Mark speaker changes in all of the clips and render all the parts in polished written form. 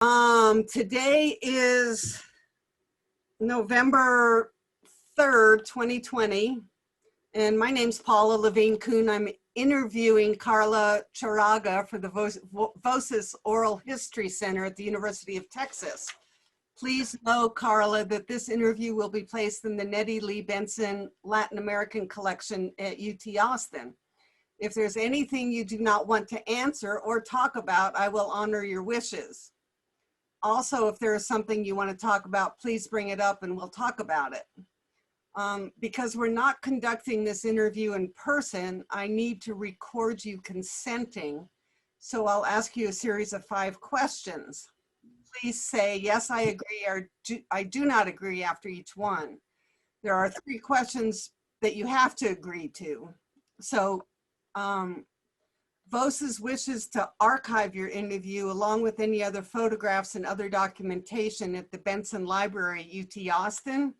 Speaker 1: Today is November 3rd, 2020, and my name's Paula Levine-Kuhn. I'm interviewing Carla Charraga for the Voces Oral History Center at the University of Texas. Please know, Carla, that this interview will be placed in the Nettie Lee Benson Latin American Collection at UT Austin. If there's anything you do not want to answer or talk about, I will honor your wishes. Also, if there is something you want to talk about, please bring it up and we'll talk about it. Because we're not conducting this interview in person, I need to record you consenting. So I'll ask you a series of 5 questions. Please say, yes, I agree, or I do not agree after each one. There are 3 questions that you have to agree to. So Voces wishes to archive your interview along with any other photographs and other documentation at the Benson Library at UT Austin.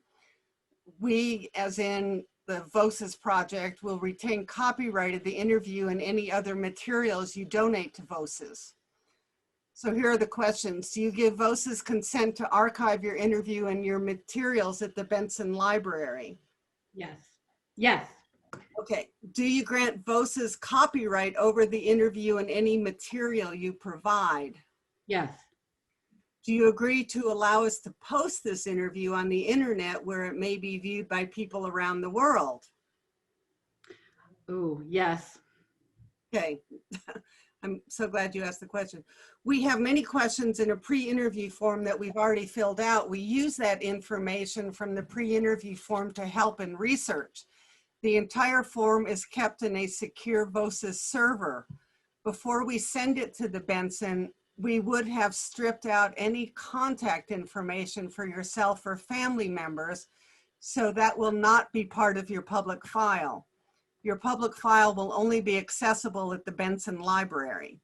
Speaker 1: We, as in the Voces project, will retain copyright of the interview and any other materials you donate to Voces. So here are the questions. Do you give Voces consent to archive your interview and your materials at the Benson Library?
Speaker 2: Yes. Yes.
Speaker 1: Okay. Do you grant Voces copyright over the interview and any material you provide?
Speaker 2: Yes.
Speaker 1: Do you agree to allow us to post this interview on the internet where it may be viewed by people around the world?
Speaker 2: Oh, yes.
Speaker 1: Okay. I'm so glad you asked the question. We have many questions in a pre-interview form that we've already filled out. We use that information from the pre-interview form to help in research. The entire form is kept in a secure Voces server. Before we send it to the Benson, we would have stripped out any contact information for yourself or family members, so that will not be part of your public file. Your public file will only be accessible at the Benson Library.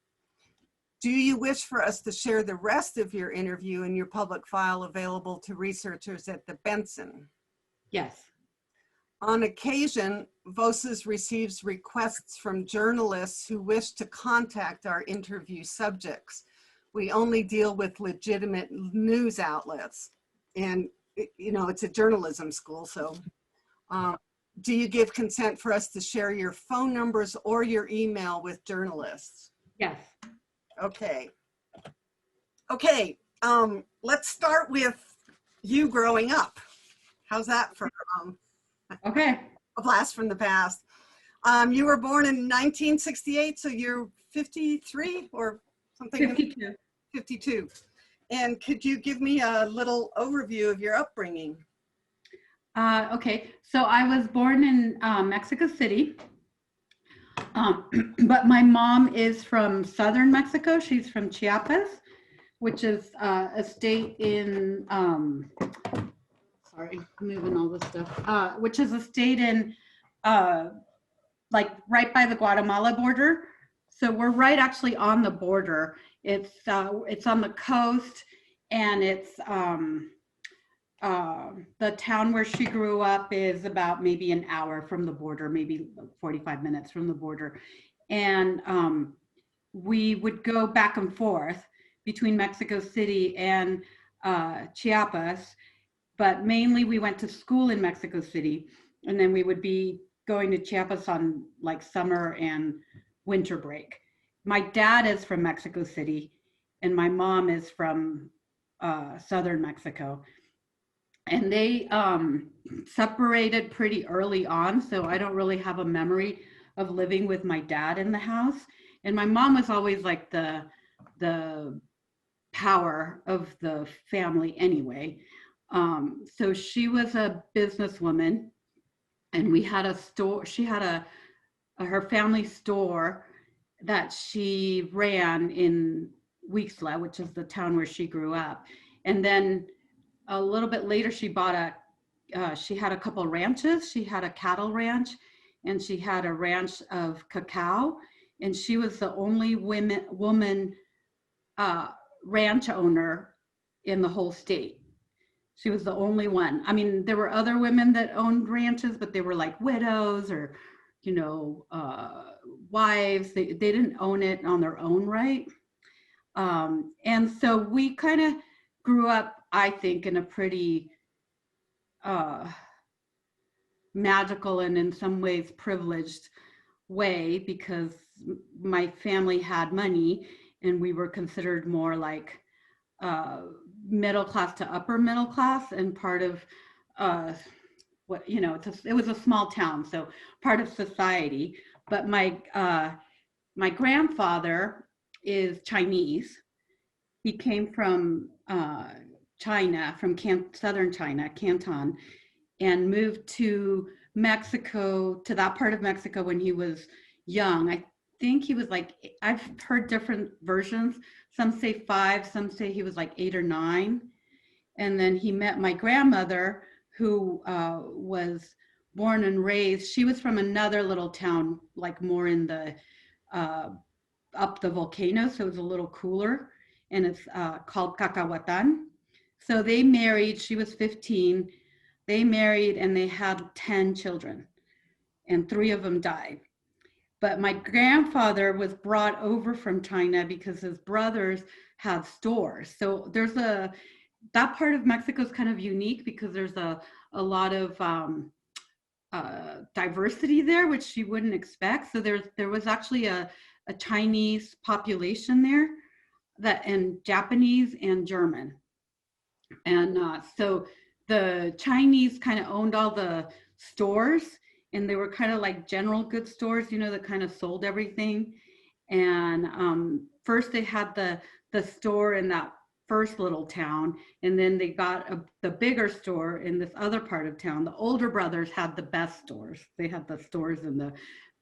Speaker 1: Do you wish for us to share the rest of your interview and your public file available to researchers at the Benson?
Speaker 2: Yes.
Speaker 1: On occasion, Voces receives requests from journalists who wish to contact our interview subjects. We only deal with legitimate news outlets. And, you know, it's a journalism school, so. Do you give consent for us to share your phone numbers or your email with journalists?
Speaker 2: Yes.
Speaker 1: Okay. Okay, let's start with you growing up. How's that for
Speaker 2: Okay.
Speaker 1: a blast from the past? You were born in 1968, so you're 53 or something?
Speaker 2: 52.
Speaker 1: 52. And could you give me a little overview of your upbringing?
Speaker 2: Okay, so I was born in Mexico City, but my mom is from southern Mexico. She's from Chiapas, which is a state in, sorry, I'm moving all this stuff, which is a state in, like right by the Guatemala border. So we're right actually on the border. It's on the coast, and it's, the town where she grew up is about maybe an hour from the border, maybe 45 minutes from the border. And we would go back and forth between Mexico City and Chiapas, but mainly we went to school in Mexico City, and then we would be going to Chiapas on like summer and winter break. My dad is from Mexico City, and my mom is from southern Mexico. And they separated pretty early on, so I don't really have a memory of living with my dad in the house. And my mom was always like the power of the family anyway. So she was a businesswoman, and we had a store. She had her family store that she ran in Wixla, which is the town where she grew up. And then a little bit later, she bought she had a couple of ranches. She had a cattle ranch, and she had a ranch of cacao. And she was the only woman ranch owner in the whole state. She was the only one. I mean, there were other women that owned ranches, but they were like widows or, you know, wives. They didn't own it on their own right. And so we kind of grew up, I think, in a pretty magical and in some ways privileged way, because my family had money and we were considered more like middle class to upper middle class, and part of what, you know, it was a small town, so part of society. But my grandfather is Chinese. He came from China, from southern China, Canton, and moved to Mexico, to that part of Mexico when he was young. I think he was like, I've heard different versions. Some say 5, some say he was like 8 or 9. And then he met my grandmother, who was born and raised. She was from another little town, like more in the, up the volcano, so it was a little cooler. And it's called Cacahuatan. So they married, she was 15. They married and they had 10 children, and 3 of them died. But my grandfather was brought over from China because his brothers had stores. So there's that part of Mexico is kind of unique because there's a lot of diversity there, which you wouldn't expect. So there was actually a Chinese population there, and Japanese and German. And so the Chinese kind of owned all the stores, and they were kind of like general goods stores, you know, that kind of sold everything. And first they had the store in that first little town, and then they got the bigger store in this other part of town. The older brothers had the best stores. They had the stores in the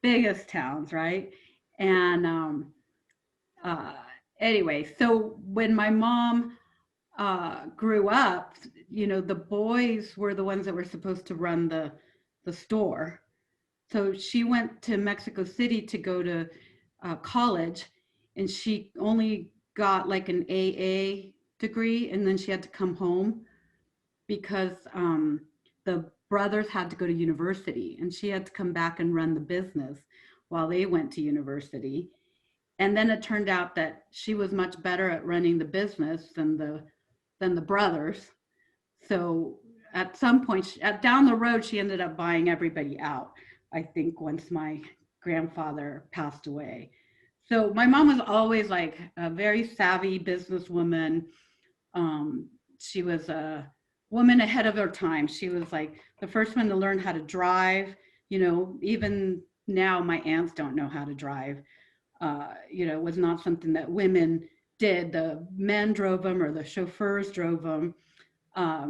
Speaker 2: biggest towns, right? And anyway, so when my mom grew up, you know, the boys were the ones that were supposed to run the store. So she went to Mexico City to go to college, and she only got like an AA degree, and then she had to come home because the brothers had to go to university, and she had to come back and run the business while they went to university. And then it turned out that she was much better at running the business than the brothers. So at some point, down the road, she ended up buying everybody out, I think, once my grandfather passed away. So my mom was always like a very savvy businesswoman. She was a woman ahead of her time. She was like the first one to learn how to drive. You know, even now my aunts don't know how to drive. You know, it was not something that women did. The men drove them, or the chauffeurs drove them.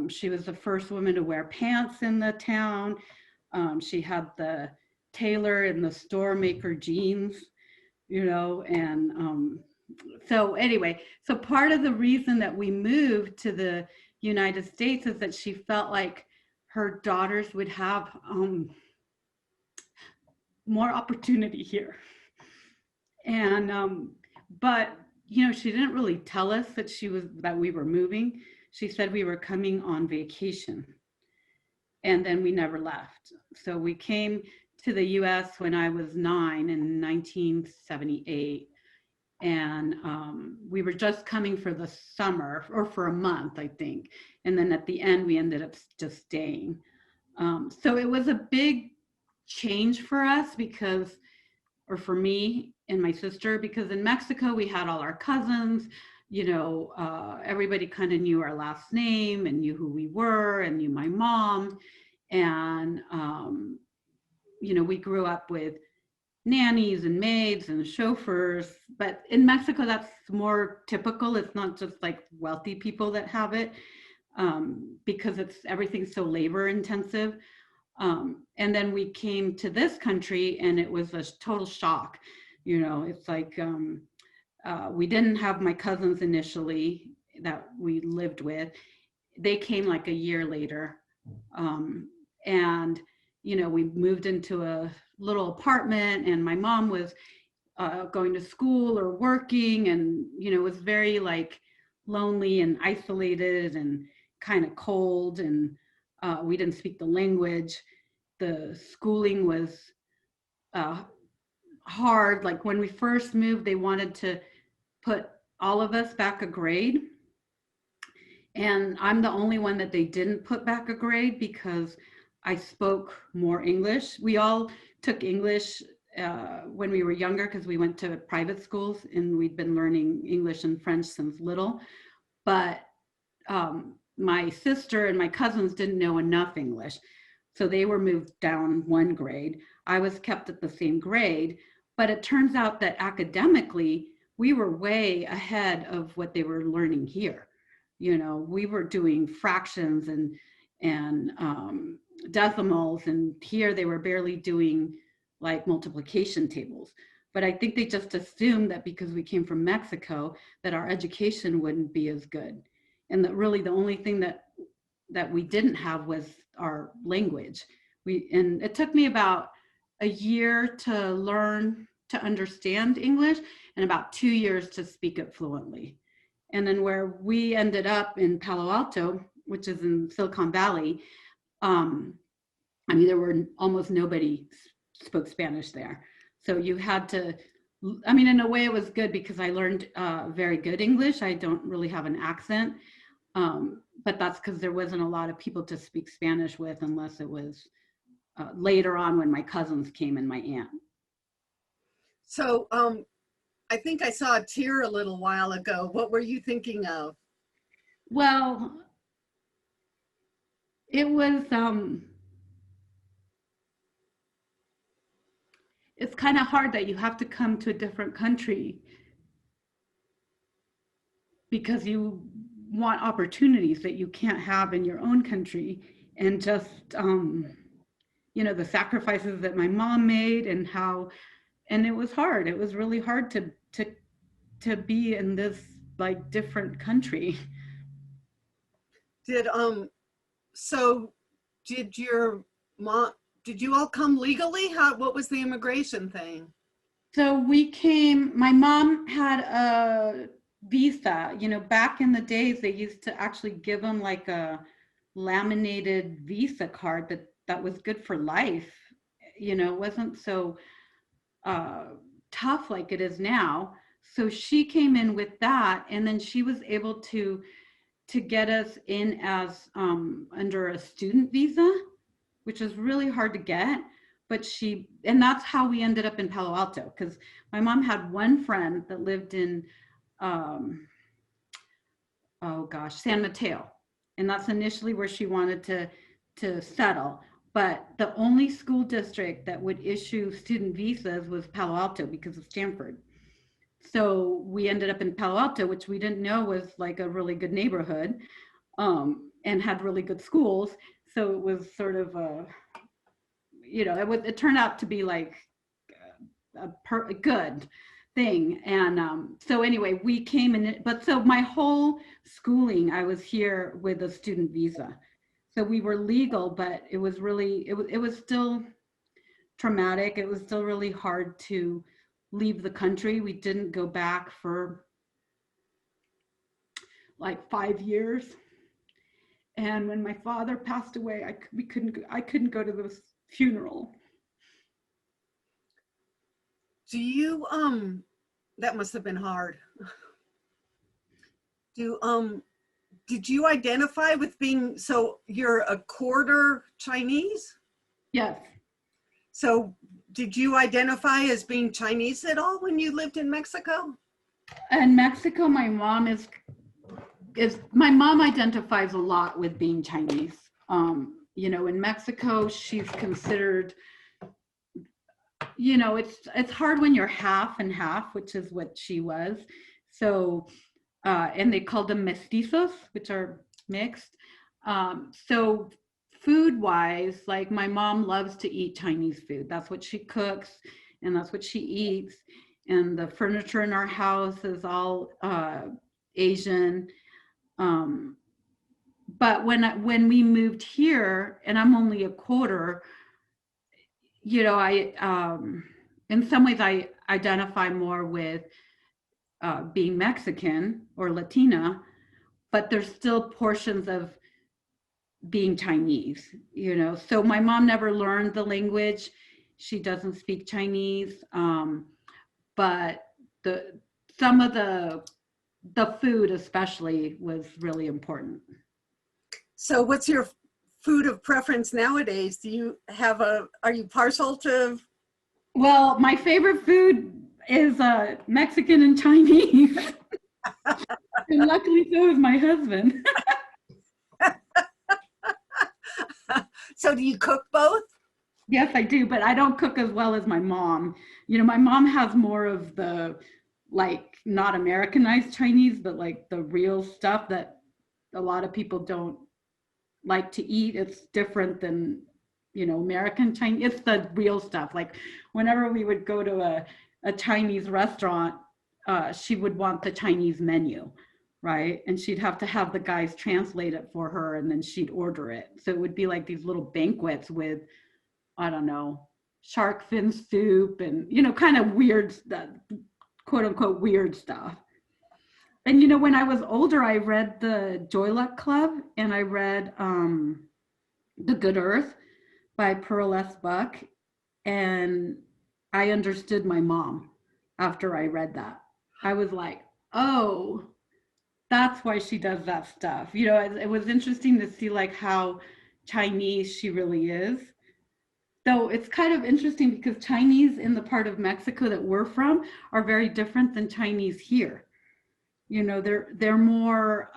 Speaker 2: She was the first woman to wear pants in the town. She had the tailor and the store maker jeans, you know. And so anyway, so part of the reason that we moved to the United States is that she felt like her daughters would have more opportunity here. And but you know, she didn't really tell us that we were moving. She said we were coming on vacation, and then we never left. So we came to the US when I was 9 in 1978, and we were just coming for the summer, or for a month, I think. And then at the end we ended up just staying. So it was a big change for us, because, or for me and my sister, because in Mexico we had all our cousins, you know, everybody kind of knew our last name and knew who we were and knew my mom. And, you know, we grew up with nannies and maids and chauffeurs. But in Mexico, that's more typical. It's not just like wealthy people that have it, because everything's so labor intensive. And then we came to this country and it was a total shock. You know, it's like, we didn't have my cousins initially that we lived with. They came like a year later. And, you know, we moved into a little apartment, and my mom was going to school or working, and, you know, it was very like lonely and isolated and kind of cold, and we didn't speak the language. The schooling was hard. Like when we first moved, they wanted to put all of us back a grade. And I'm the only one that they didn't put back a grade because I spoke more English. We all took English when we were younger because we went to private schools and we'd been learning English and French since little. But my sister and my cousins didn't know enough English. So they were moved down one grade. I was kept at the same grade. But it turns out that academically, we were way ahead of what they were learning here. You know, we were doing fractions and decimals, and here they were barely doing like multiplication tables. But I think they just assumed that because we came from Mexico, that our education wouldn't be as good. And that really the only thing that we didn't have was our language. And it took me about a year to learn to understand English and about 2 years to speak it fluently. And then where we ended up in Palo Alto, which is in Silicon Valley, I mean, there were almost nobody spoke Spanish there. So you had to, I mean, in a way it was good because I learned very good English. I don't really have an accent, but that's because there wasn't a lot of people to speak Spanish with unless it was later on when my cousins came and my aunt.
Speaker 1: So I think I saw a tear a little while ago. What were you thinking of?
Speaker 2: Well, it was, it's kind of hard that you have to come to a different country because you want opportunities that you can't have in your own country. And just, you know, the sacrifices that my mom made and how, and it was hard. It was really hard to be in this like different country.
Speaker 1: So did your mom, did you all come legally? What was the immigration thing?
Speaker 2: So we came, my mom had a visa. You know, back in the days, they used to actually give them like a laminated visa card that was good for life. You know, it wasn't so tough like it is now. So she came in with that, and then she was able to get us in as under a student visa, which is really hard to get. But and that's how we ended up in Palo Alto, because my mom had one friend that lived in, oh gosh, San Mateo. And that's initially where she wanted to settle. But the only school district that would issue student visas was Palo Alto because of Stanford. So we ended up in Palo Alto, which we didn't know was like a really good neighborhood and had really good schools. So it was sort of a, you know, it turned out to be like a good thing. And so anyway, we came in, but so my whole schooling, I was here with a student visa. So we were legal, but it was really, it was still traumatic. It was still really hard to leave the country. We didn't go back for like 5 years. And when my father passed away, I couldn't go to the funeral.
Speaker 1: Do you, that must have been hard. Did you identify with being, so you're a quarter Chinese?
Speaker 2: Yes.
Speaker 1: So did you identify as being Chinese at all when you lived in Mexico?
Speaker 2: In Mexico, my mom my mom identifies a lot with being Chinese. You know, in Mexico, she's considered, you know, it's hard when you're half and half, which is what she was. So, and they called them mestizos, which are mixed. So food-wise, like my mom loves to eat Chinese food. That's what she cooks and that's what she eats. And the furniture in our house is all Asian. But when we moved here, and I'm only a quarter, you know, in some ways I identify more with being Mexican or Latina, but there's still portions of being Chinese, you know. So my mom never learned the language. She doesn't speak Chinese, but some of the the food especially was really important.
Speaker 1: So what's your food of preference nowadays? Do you have are you partial to?
Speaker 2: Well, my favorite food is Mexican and Chinese. And luckily so is my husband.
Speaker 1: So do you cook both?
Speaker 2: Yes, I do, but I don't cook as well as my mom. You know, my mom has more of the, like, not Americanized Chinese, but like the real stuff that a lot of people don't like to eat. It's different than, you know, American Chinese. It's the real stuff. Like whenever we would go to a Chinese restaurant, she would want the Chinese menu, right? And she'd have to have the guys translate it for her, and then she'd order it. So it would be like these little banquets with, I don't know, shark fin soup and, you know, kind of weird, quote unquote, weird stuff. And, you know, when I was older, I read the Joy Luck Club, and I read The Good Earth by Pearl S. Buck. And I understood my mom after I read that. I was like, oh, that's why she does that stuff. You know, it was interesting to see like how Chinese she really is. Though it's kind of interesting because Chinese in the part of Mexico that we're from are very different than Chinese here. You know, they're more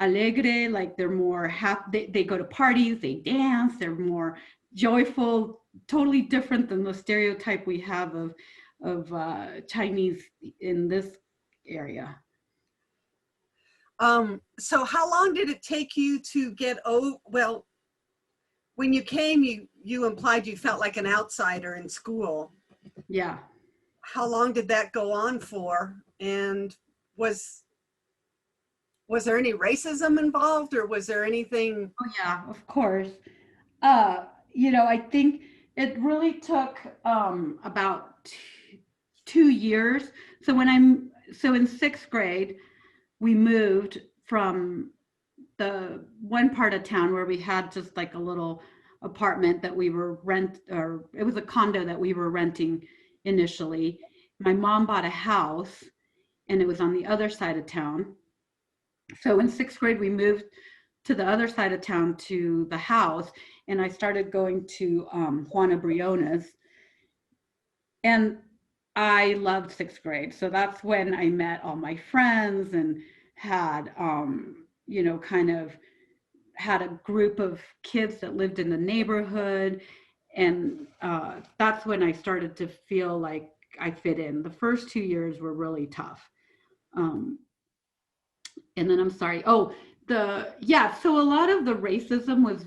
Speaker 2: alegre, like they're more happy. They go to parties, they dance, they're more joyful, totally different than the stereotype we have of Chinese in this area.
Speaker 1: So how long did it take you to get, well, when you came, you implied you felt like an outsider in school.
Speaker 2: Yeah.
Speaker 1: How long did that go on for? And was there any racism involved, or was there anything?
Speaker 2: Oh yeah, of course. You know, I think it really took about 2 years. So in sixth grade, we moved from the one part of town where we had just like a little apartment that we were or it was a condo that we were renting initially. My mom bought a house, and it was on the other side of town. So in sixth grade, we moved to the other side of town to the house, and I started going to Juana Briones. And I loved sixth grade. So that's when I met all my friends and had, you know, kind of had a group of kids that lived in the neighborhood. And that's when I started to feel like I fit in. The first 2 years were really tough. And then I'm sorry. So a lot of the racism was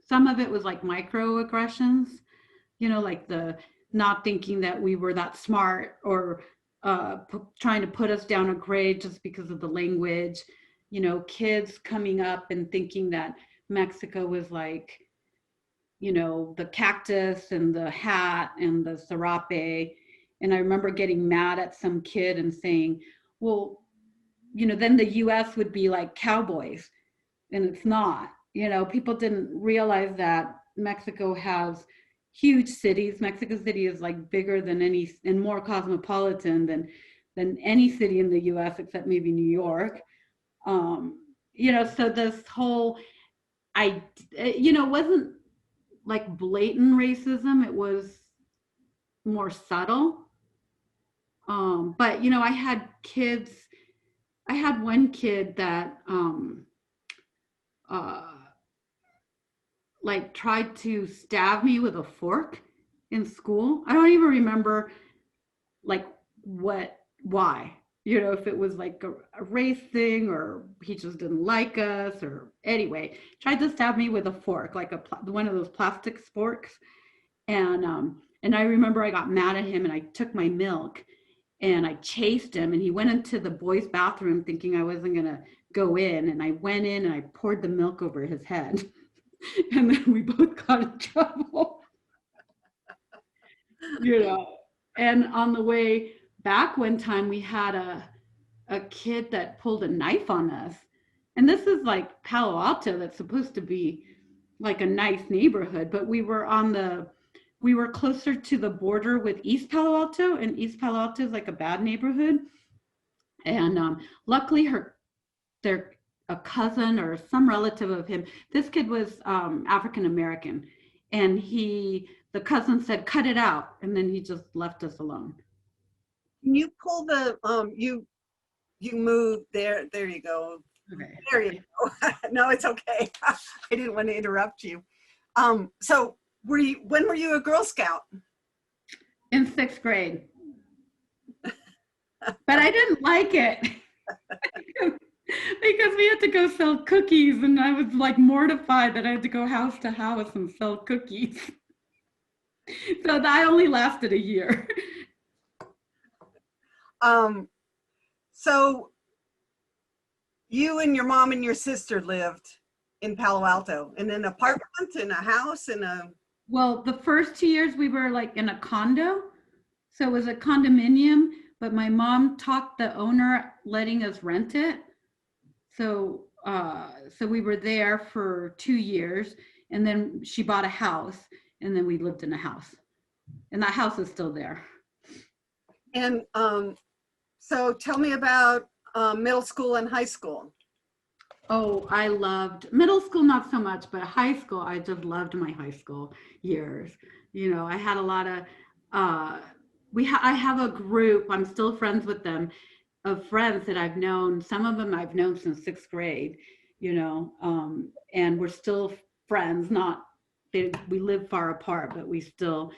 Speaker 2: some of it was like microaggressions, you know, like the not thinking that we were that smart, or trying to put us down a grade just because of the language, you know, kids coming up and thinking that Mexico was like, you know, the cactus and the hat and the serape. And I remember getting mad at some kid and saying, well, you know, then the US would be like cowboys, and it's not. You know, people didn't realize that Mexico has huge cities. Mexico City is like bigger than any, and more cosmopolitan than any city in the US except maybe New York. You know, so this whole, you know, wasn't like blatant racism. It was more subtle. But, you know, I had one kid that like tried to stab me with a fork in school. I don't even remember like why, you know, if it was like a race thing or he just didn't like us, or anyway, tried to stab me with a fork, like one of those plastic forks. And I remember I got mad at him, and I took my milk and I chased him, and he went into the boys' bathroom thinking I wasn't gonna go in. And I went in and I poured the milk over his head. And then we both got in trouble. You know, and on the way back one time, we had a kid that pulled a knife on us. And this is like Palo Alto, that's supposed to be like a nice neighborhood, but we were closer to the border with East Palo Alto, and East Palo Alto is like a bad neighborhood. And luckily they're a cousin or some relative of him. This kid was African American, and the cousin said, "Cut it out," and then he just left us alone.
Speaker 1: Can you pull the you moved there? There you go.
Speaker 2: Okay.
Speaker 1: There you go. No, it's okay. I didn't want to interrupt you. So when were you a Girl Scout?
Speaker 2: In 6th grade. But I didn't like it because we had to go sell cookies, and I was like mortified that I had to go house to house and sell cookies. So I only lasted a year.
Speaker 1: So you and your mom and your sister lived in Palo Alto in an apartment, in a house, in a...
Speaker 2: Well, the first 2 years we were like in a condo. So it was a condominium, but my mom talked the owner letting us rent it. So we were there for 2 years, and then she bought a house, and then we lived in a house, and that house is still there.
Speaker 1: And so tell me about middle school and high school.
Speaker 2: Oh, I loved middle school, not so much, but high school, I just loved my high school years. You know, I had a lot of, I have a group, I'm still friends with them, of friends that I've known. Some of them I've known since 6th grade, you know, and we're still friends, we live far apart, but we still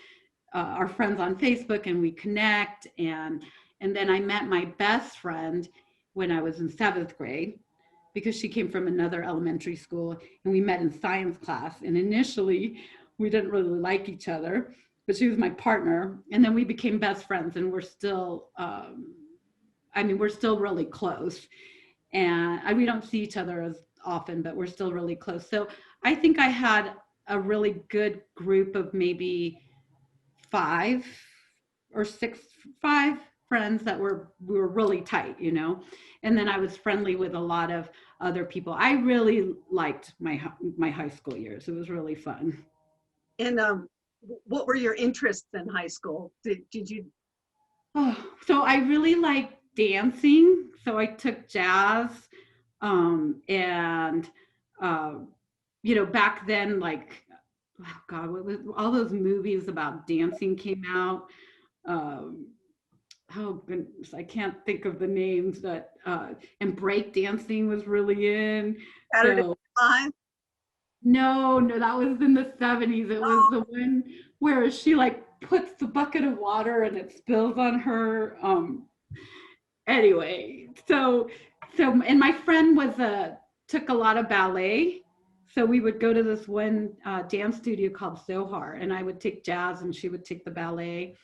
Speaker 2: are friends on Facebook, and we connect. And then I met my best friend when I was in 7th grade, because she came from another elementary school, and we met in science class. And initially we didn't really like each other, but she was my partner. And then we became best friends, and we're still, we're still really close. And we don't see each other as often, but we're still really close. So I think I had a really good group of maybe 5 or 6 friends that we were really tight, you know. And then I was friendly with a lot of other people. I really liked my high school years. It was really fun.
Speaker 1: And what were your interests in high school? Did you?
Speaker 2: Oh, so I really liked dancing. So I took jazz, and you know, back then, like, oh God, what was all those movies about dancing came out. Oh goodness, I can't think of the names, but and break dancing was really in.
Speaker 1: Saturday
Speaker 2: So,
Speaker 1: Night Live?
Speaker 2: no, that was in the 70s. It was the one where she like puts the bucket of water and it spills on her. Anyway, so and my friend took a lot of ballet. So we would go to this one dance studio called Sohar, and I would take jazz and she would take the ballet.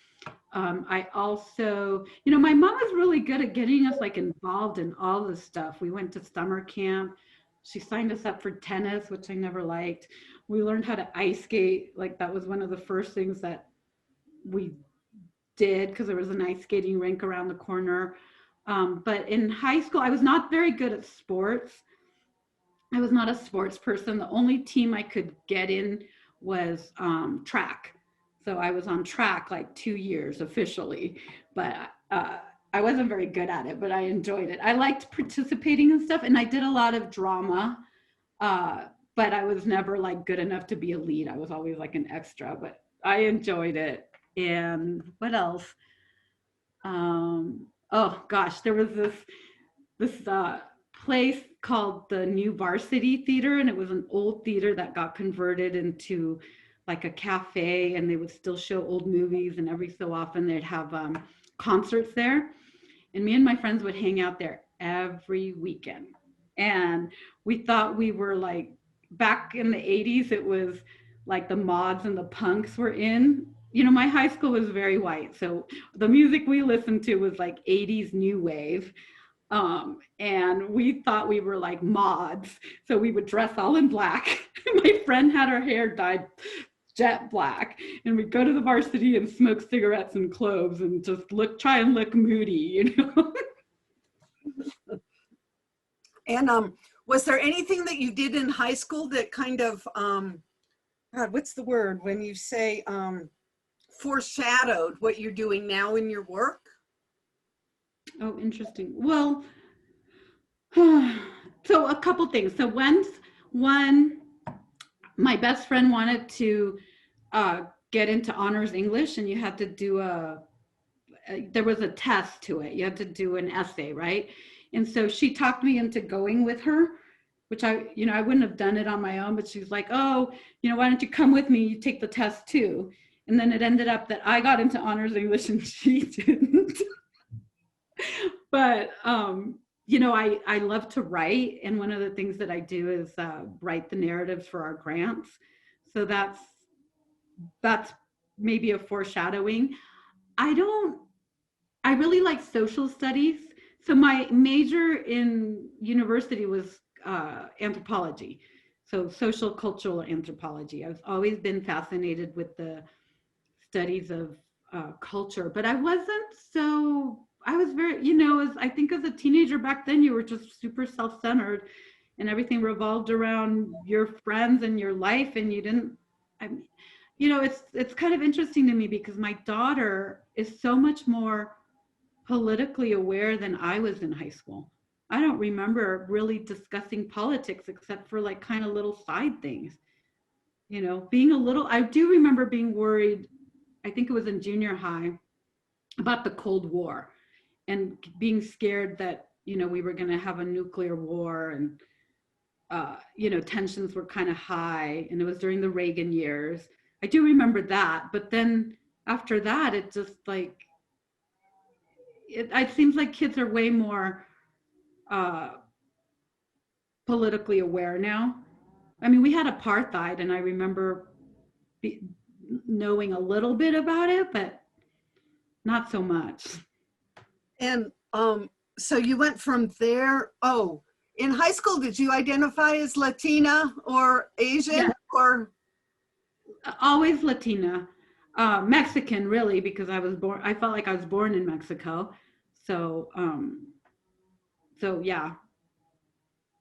Speaker 2: I also, you know, my mom was really good at getting us like involved in all this stuff. We went to summer camp. She signed us up for tennis, which I never liked. We learned how to ice skate. Like that was one of the first things that we did, because there was an ice skating rink around the corner. But in high school, I was not very good at sports. I was not a sports person. The only team I could get in was track. So I was on track like 2 years officially, but I wasn't very good at it, but I enjoyed it. I liked participating in stuff, and I did a lot of drama, but I was never like good enough to be a lead. I was always like an extra, but I enjoyed it. And what else? Oh gosh, there was this place called the new Varsity Theater, and it was an old theater that got converted into like a cafe, and they would still show old movies, and every so often they'd have concerts there. And me and my friends would hang out there every weekend. And we thought we were like, back in the 80s, it was like the mods and the punks were in. You know, my high school was very white. So the music we listened to was like 80s new wave. And we thought we were like mods. So we would dress all in black. My friend had her hair dyed jet black, and we'd go to the varsity and smoke cigarettes and cloves and just try and look moody, you know.
Speaker 1: And was there anything that you did in high school that kind of God, what's the word when you say foreshadowed what you're doing now in your work?
Speaker 2: Oh, interesting. Well, so a couple things. So one, my best friend wanted to get into honors English, and you had to do there was a test to it. You had to do an essay, right? And so she talked me into going with her, which I wouldn't have done it on my own, but she's like, oh, why don't you come with me? You take the test too. And then it ended up that I got into honors English and she didn't. But, I love to write. And one of the things that I do is write the narratives for our grants. So that's maybe a foreshadowing. I really like social studies. So my major in university was anthropology. So social cultural anthropology. I've always been fascinated with the studies of culture, but I was very, I think as a teenager back then, you were just super self-centered and everything revolved around your friends and your life. And you didn't, I mean, it's kind of interesting to me because my daughter is so much more politically aware than I was in high school. I don't remember really discussing politics except for like kind of little side things, I do remember being worried. I think it was in junior high about the Cold War and being scared that, we were going to have a nuclear war and, tensions were kind of high, and it was during the Reagan years. I do remember that. But then after that, it just like, it seems like kids are way more politically aware now. I mean, we had apartheid, and I remember knowing a little bit about it, but not so much.
Speaker 1: And so you went from there. Oh, in high school, did you identify as Latina or Asian?
Speaker 2: Yeah.
Speaker 1: Or
Speaker 2: Always Latina, Mexican, really, because I felt like I was born in Mexico. So, yeah.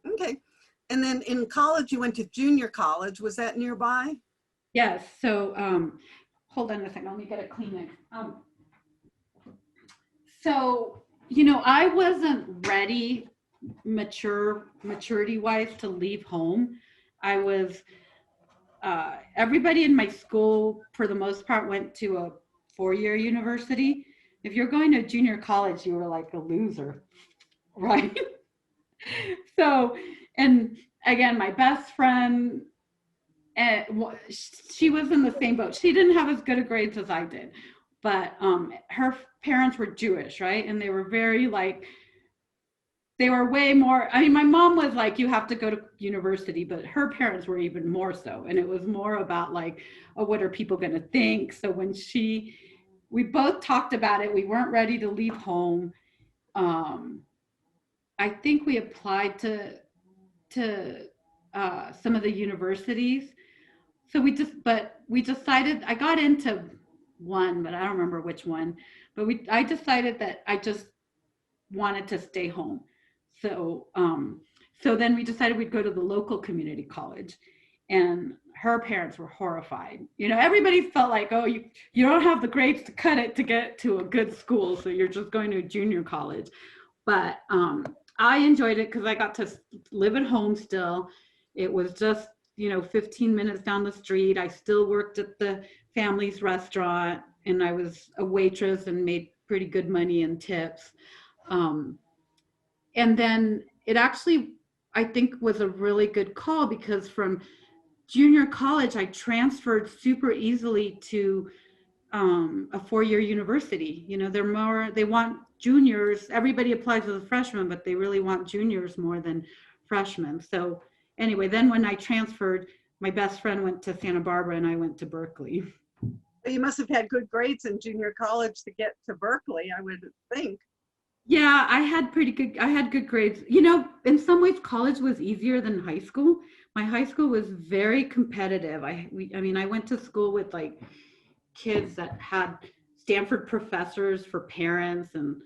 Speaker 1: Okay. And then in college, you went to junior college. Was that nearby?
Speaker 2: Yes. So, hold on a second. Let me get a Kleenex. So, I wasn't ready maturity wise to leave home. I was, everybody in my school, for the most part, went to a 4-year university. If you're going to junior college, you were like a loser, right? So, and again, my best friend, she was in the same boat. She didn't have as good a grades as I did, but her parents were Jewish, right? And they were very like, they were way more, I mean, my mom was like, you have to go to university, but her parents were even more so. And it was more about like, oh, what are people going to think? So when we both talked about it, we weren't ready to leave home. I think we applied to some of the universities. So we decided, I got into one, but I don't remember which one, but I decided that I just wanted to stay home. So, so then we decided we'd go to the local community college, and her parents were horrified. Everybody felt like, oh, you don't have the grades to cut it to get to a good school, so you're just going to a junior college. But I enjoyed it because I got to live at home still. It was just, 15 minutes down the street. I still worked at the family's restaurant, and I was a waitress and made pretty good money in tips. And then it actually, I think, was a really good call because from junior college, I transferred super easily to a 4-year university. They want juniors. Everybody applies as a freshman, but they really want juniors more than freshmen. So anyway, then when I transferred, my best friend went to Santa Barbara and I went to Berkeley.
Speaker 1: You must have had good grades in junior college to get to Berkeley, I would think.
Speaker 2: Yeah, I had good grades. In some ways, college was easier than high school. My high school was very competitive. I went to school with like kids that had Stanford professors for parents and,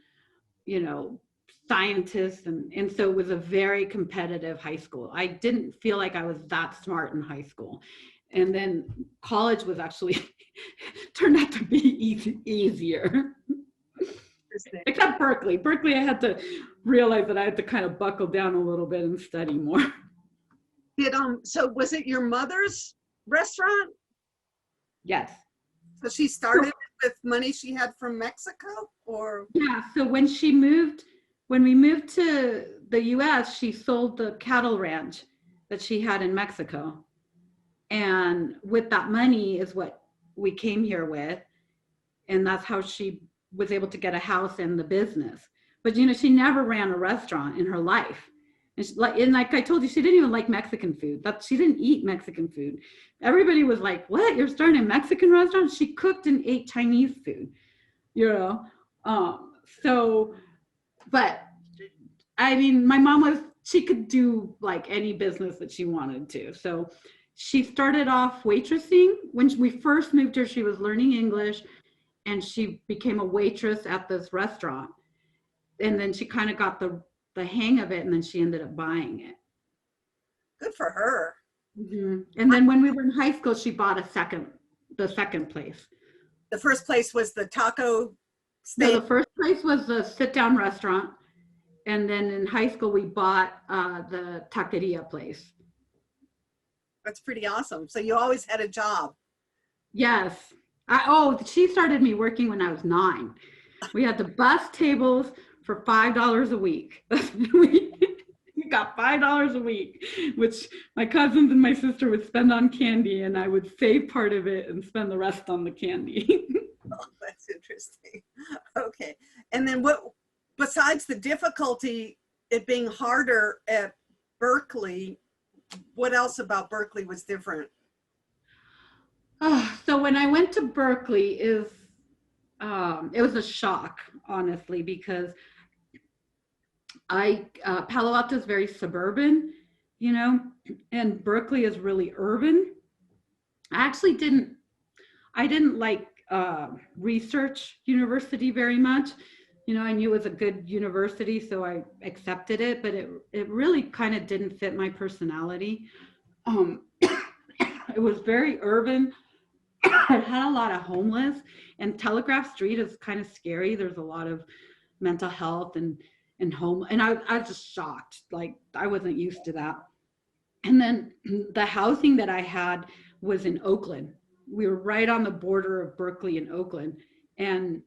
Speaker 2: scientists. And so it was a very competitive high school. I didn't feel like I was that smart in high school. And then college was actually turned out to be easier.
Speaker 1: interesting.
Speaker 2: Except Berkeley. Berkeley, I had to realize that I had to kind of buckle down a little bit and study more.
Speaker 1: So was it your mother's restaurant?
Speaker 2: Yes.
Speaker 1: So she started it with money she had from Mexico, or?
Speaker 2: Yeah. So when we moved to the US, she sold the cattle ranch that she had in Mexico. And with that money is what we came here with. And that's how she was able to get a house and the business. But, she never ran a restaurant in her life. And like I told you, she didn't even like Mexican food. She didn't eat Mexican food. Everybody was like, what? You're starting a Mexican restaurant? She cooked and ate Chinese food, But I mean, my mom she could do like any business that she wanted to. So she started off waitressing. When we first moved here, she was learning English and she became a waitress at this restaurant. And then she kind of got the hang of it, and then she ended up buying it.
Speaker 1: Good for her.
Speaker 2: Mm-hmm. And then when we were in high school, she bought the second place.
Speaker 1: The first place was the taco
Speaker 2: stand? No, the first place was the sit-down restaurant. And then in high school, we bought the taqueria place.
Speaker 1: That's pretty awesome. So you always had a job.
Speaker 2: Yes. She started me working when I was 9. We had to bus tables for $5 a week. We got $5 a week, which my cousins and my sister would spend on candy, and I would save part of it and spend the rest on the candy.
Speaker 1: Oh, that's interesting. Okay. And then what, besides the difficulty, it being harder at Berkeley, what else about Berkeley was different?
Speaker 2: So when I went to Berkeley, it was a shock, honestly, because Palo Alto is very suburban, and Berkeley is really urban. I didn't like research university very much. I knew it was a good university, so I accepted it, but it really kind of didn't fit my personality. It was very urban. It had a lot of homeless, and Telegraph Street is kind of scary. There's a lot of mental health and home, and I was just shocked. Like, I wasn't used to that. And then the housing that I had was in Oakland. We were right on the border of Berkeley and Oakland, and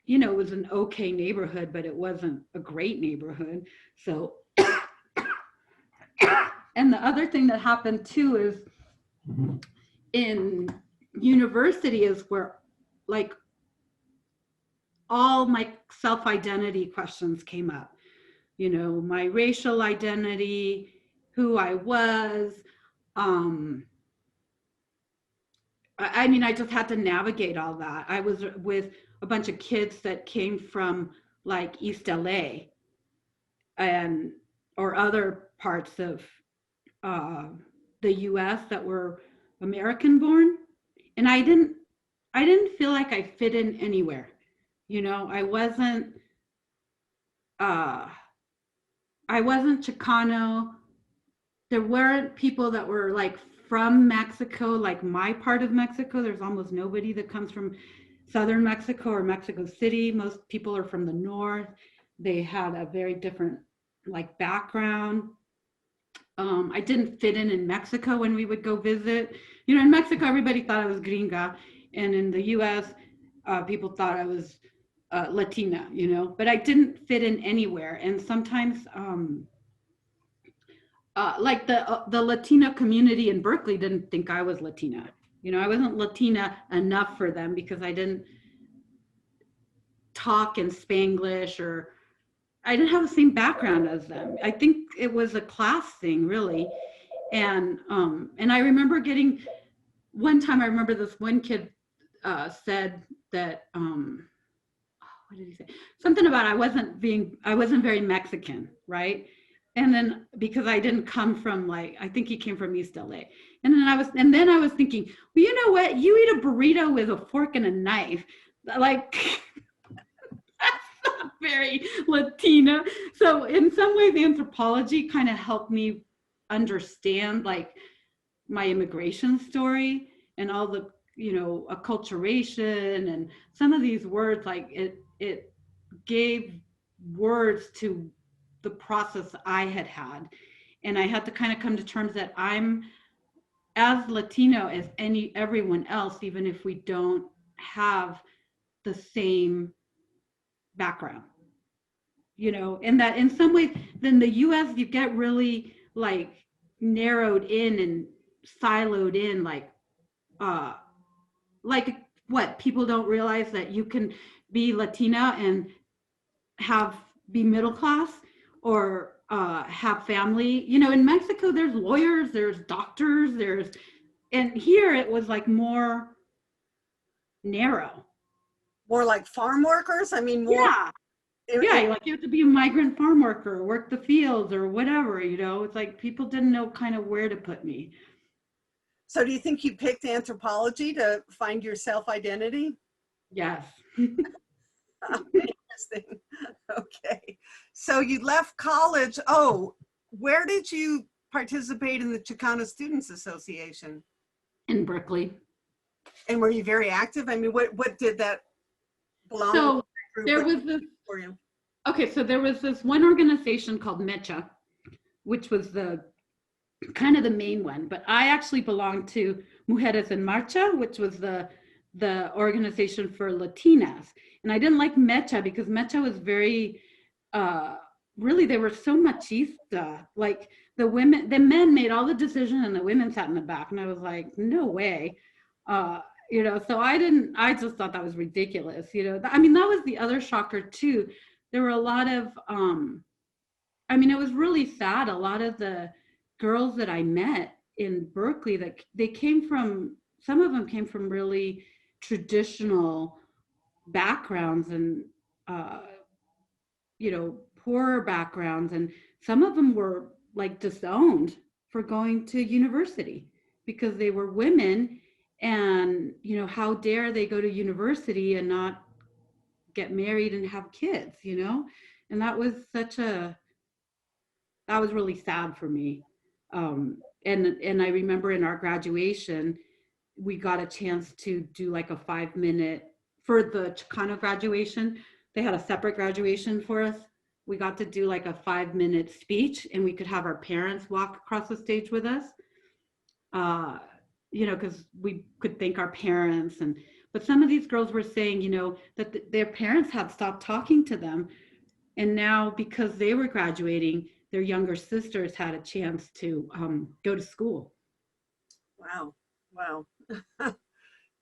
Speaker 2: it was an okay neighborhood, but it wasn't a great neighborhood. So and the other thing that happened too is in university is where like all my self-identity questions came up. My racial identity, who I was. I just had to navigate all that. I was with a bunch of kids that came from like East LA or other parts of the US that were American born. And I didn't feel like I fit in anywhere. I wasn't Chicano. There weren't people that were like from Mexico, like my part of Mexico. There's almost nobody that comes from southern Mexico or Mexico City. Most people are from the north. They had a very different like background. I didn't fit in Mexico when we would go visit. In Mexico, everybody thought I was gringa. And in the US, people thought I was Latina, but I didn't fit in anywhere. And sometimes like the Latino community in Berkeley didn't think I was Latina. I wasn't Latina enough for them because I didn't talk in Spanglish, or I didn't have the same background as them. I think it was a class thing, really. And I remember one time I remember this one kid said that, what did he say? Something about I wasn't very Mexican, right? And then because I didn't come from I think he came from East LA. And then I was thinking, well, you know what? You eat a burrito with a fork and a knife. Like, that's not very Latina. So in some ways, anthropology kind of helped me understand like my immigration story and all the, acculturation and some of these words, like it gave words to the process I had had. And I had to kind of come to terms that I'm as Latino as everyone else, even if we don't have the same background, and that in some ways, then the US, you get really like narrowed in and siloed in, uh, like what people don't realize that you can be Latina and be middle class or have family. In Mexico, there's lawyers, there's doctors, and here it was like more narrow.
Speaker 1: More like farm workers? I mean, more.
Speaker 2: Yeah. Yeah, like you have to be a migrant farm worker, work the fields or whatever, It's like people didn't know kind of where to put me.
Speaker 1: So do you think you picked anthropology to find your self-identity?
Speaker 2: Yes.
Speaker 1: Interesting. Okay. So you left college. Oh, where did you participate in the Chicano Students Association?
Speaker 2: In Berkeley.
Speaker 1: And were you very active? I mean, what did that belong to?
Speaker 2: So there was this, okay, so there was this one organization called Mecha, which was the kind of the main one, but I actually belonged to Mujeres en Marcha, which was the organization for Latinas. And I didn't like Mecha because Mecha was very, really, they were so machista. Like the men made all the decisions and the women sat in the back. And I was like, no way. So I just thought that was ridiculous. I mean, that was the other shocker too. There were a lot of, it was really sad. A lot of the girls that I met in Berkeley, that some of them came from really traditional backgrounds and, poorer backgrounds. And some of them were like disowned for going to university because they were women. And, how dare they go to university and not get married and have kids, And that was that was really sad for me. And I remember in our graduation, we got a chance to do like a 5-minute, for the Chicano graduation, they had a separate graduation for us. We got to do like a 5-minute speech and we could have our parents walk across the stage with us. Because we could thank our parents. But some of these girls were saying, that their parents had stopped talking to them. And now because they were graduating, their younger sisters had a chance to go to school.
Speaker 1: Wow.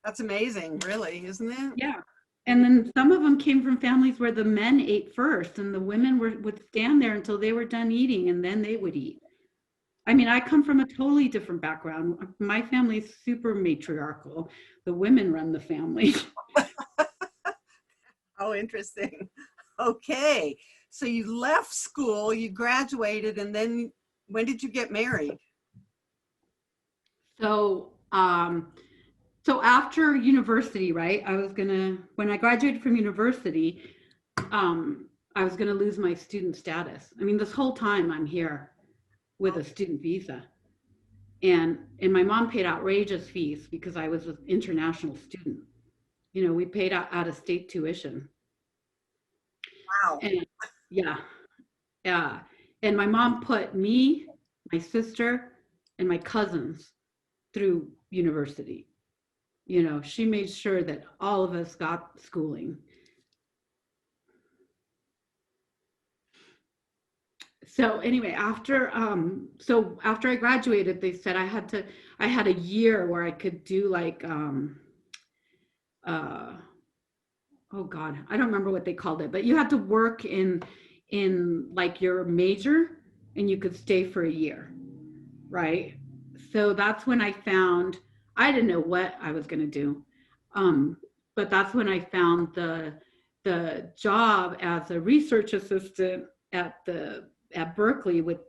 Speaker 1: That's amazing, really, isn't it?
Speaker 2: Yeah. And then some of them came from families where the men ate first and the women would stand there until they were done eating and then they would eat. I mean, I come from a totally different background. My family is super matriarchal. The women run the family.
Speaker 1: Oh, interesting. Okay. So you left school, you graduated, and then when did you get married?
Speaker 2: So after university, right, when I graduated from university, I was going to lose my student status. I mean, this whole time I'm here with a student visa. And my mom paid outrageous fees because I was an international student. We paid out of state tuition.
Speaker 1: Wow.
Speaker 2: And yeah. And my mom put me, my sister, and my cousins through university. She made sure that all of us got schooling. So anyway, after I graduated, they said I had a year where I could do like, oh God, I don't remember what they called it, but you had to work in like your major and you could stay for a year, right? So that's when I didn't know what I was going to do. But that's when I found the job as a research assistant at Berkeley with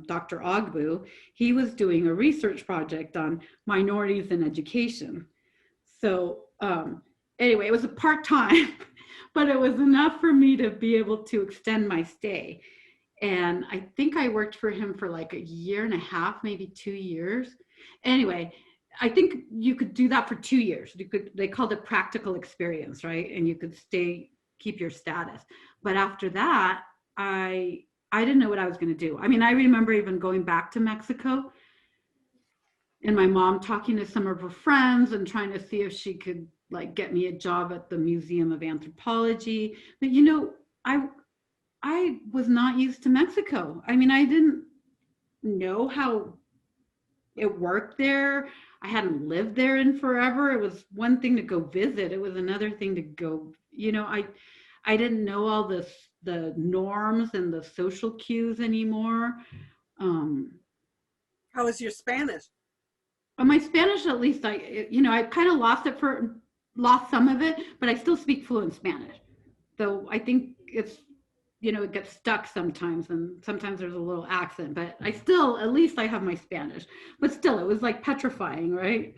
Speaker 2: Dr. Ogbu. He was doing a research project on minorities in education. So anyway, it was a part-time, but it was enough for me to be able to extend my stay. And I think I worked for him for like 1.5 years, maybe 2 years. Anyway, I think you could do that for 2 years. They called it practical experience, right? And you could stay keep your status. But after that, I didn't know what I was going to do. I mean, I remember even going back to Mexico and my mom talking to some of her friends and trying to see if she could like get me a job at the Museum of Anthropology. But you know, I was not used to Mexico. I mean, I didn't know how it worked there. I hadn't lived there in forever. It was one thing to go visit. It was another thing to go, you know, I didn't know all the norms and the social cues anymore.
Speaker 1: How was your Spanish?
Speaker 2: My Spanish, at least I kind of lost some of it, but I still speak fluent Spanish. So I think it's, it gets stuck sometimes, and sometimes there's a little accent, but at least I have my Spanish. But still, it was like petrifying, right?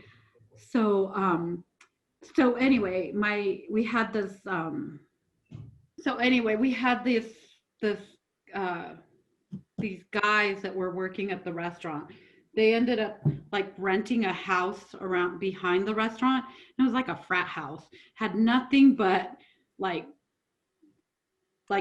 Speaker 2: So, anyway, we had this these guys that were working at the restaurant. They ended up like renting a house around behind the restaurant. It was like a frat house, had nothing but like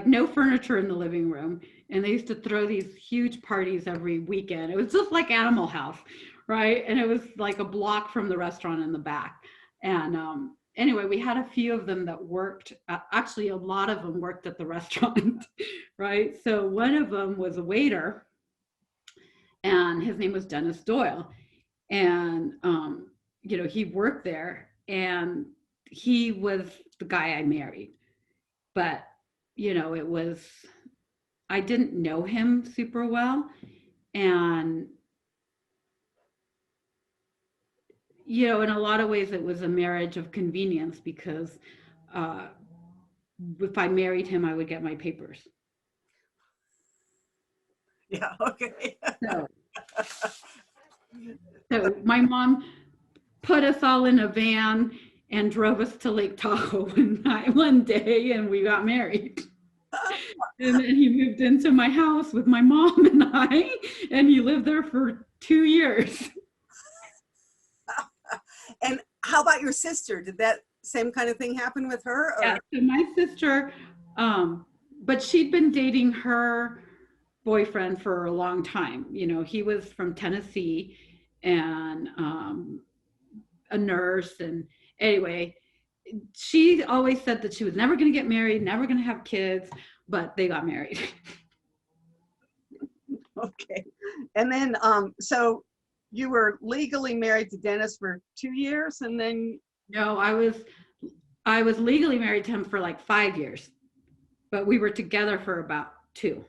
Speaker 2: no furniture in the living room. And they used to throw these huge parties every weekend. It was just like Animal House, right? And it was like a block from the restaurant in the back. And anyway, we had a few of them that worked, actually a lot of them worked at the restaurant, right? So one of them was a waiter, and his name was Dennis Doyle. And, he worked there, and he was the guy I married. But, I didn't know him super well. And, in a lot of ways, it was a marriage of convenience, because if I married him, I would get my papers.
Speaker 1: Yeah, okay.
Speaker 2: So my mom put us all in a van and drove us to Lake Tahoe one day, and we got married. And then he moved into my house with my mom and I, and he lived there for 2 years.
Speaker 1: And how about your sister? Did that same kind of thing happen with her? Or?
Speaker 2: Yeah, so my sister, but she'd been dating her boyfriend for a long time. He was from Tennessee, and a nurse. And anyway, she always said that she was never going to get married, never going to have kids, but they got married.
Speaker 1: Okay. And then, so you were legally married to Dennis for 2 years, and then?
Speaker 2: No, I was legally married to him for like 5 years, but we were together for about 2.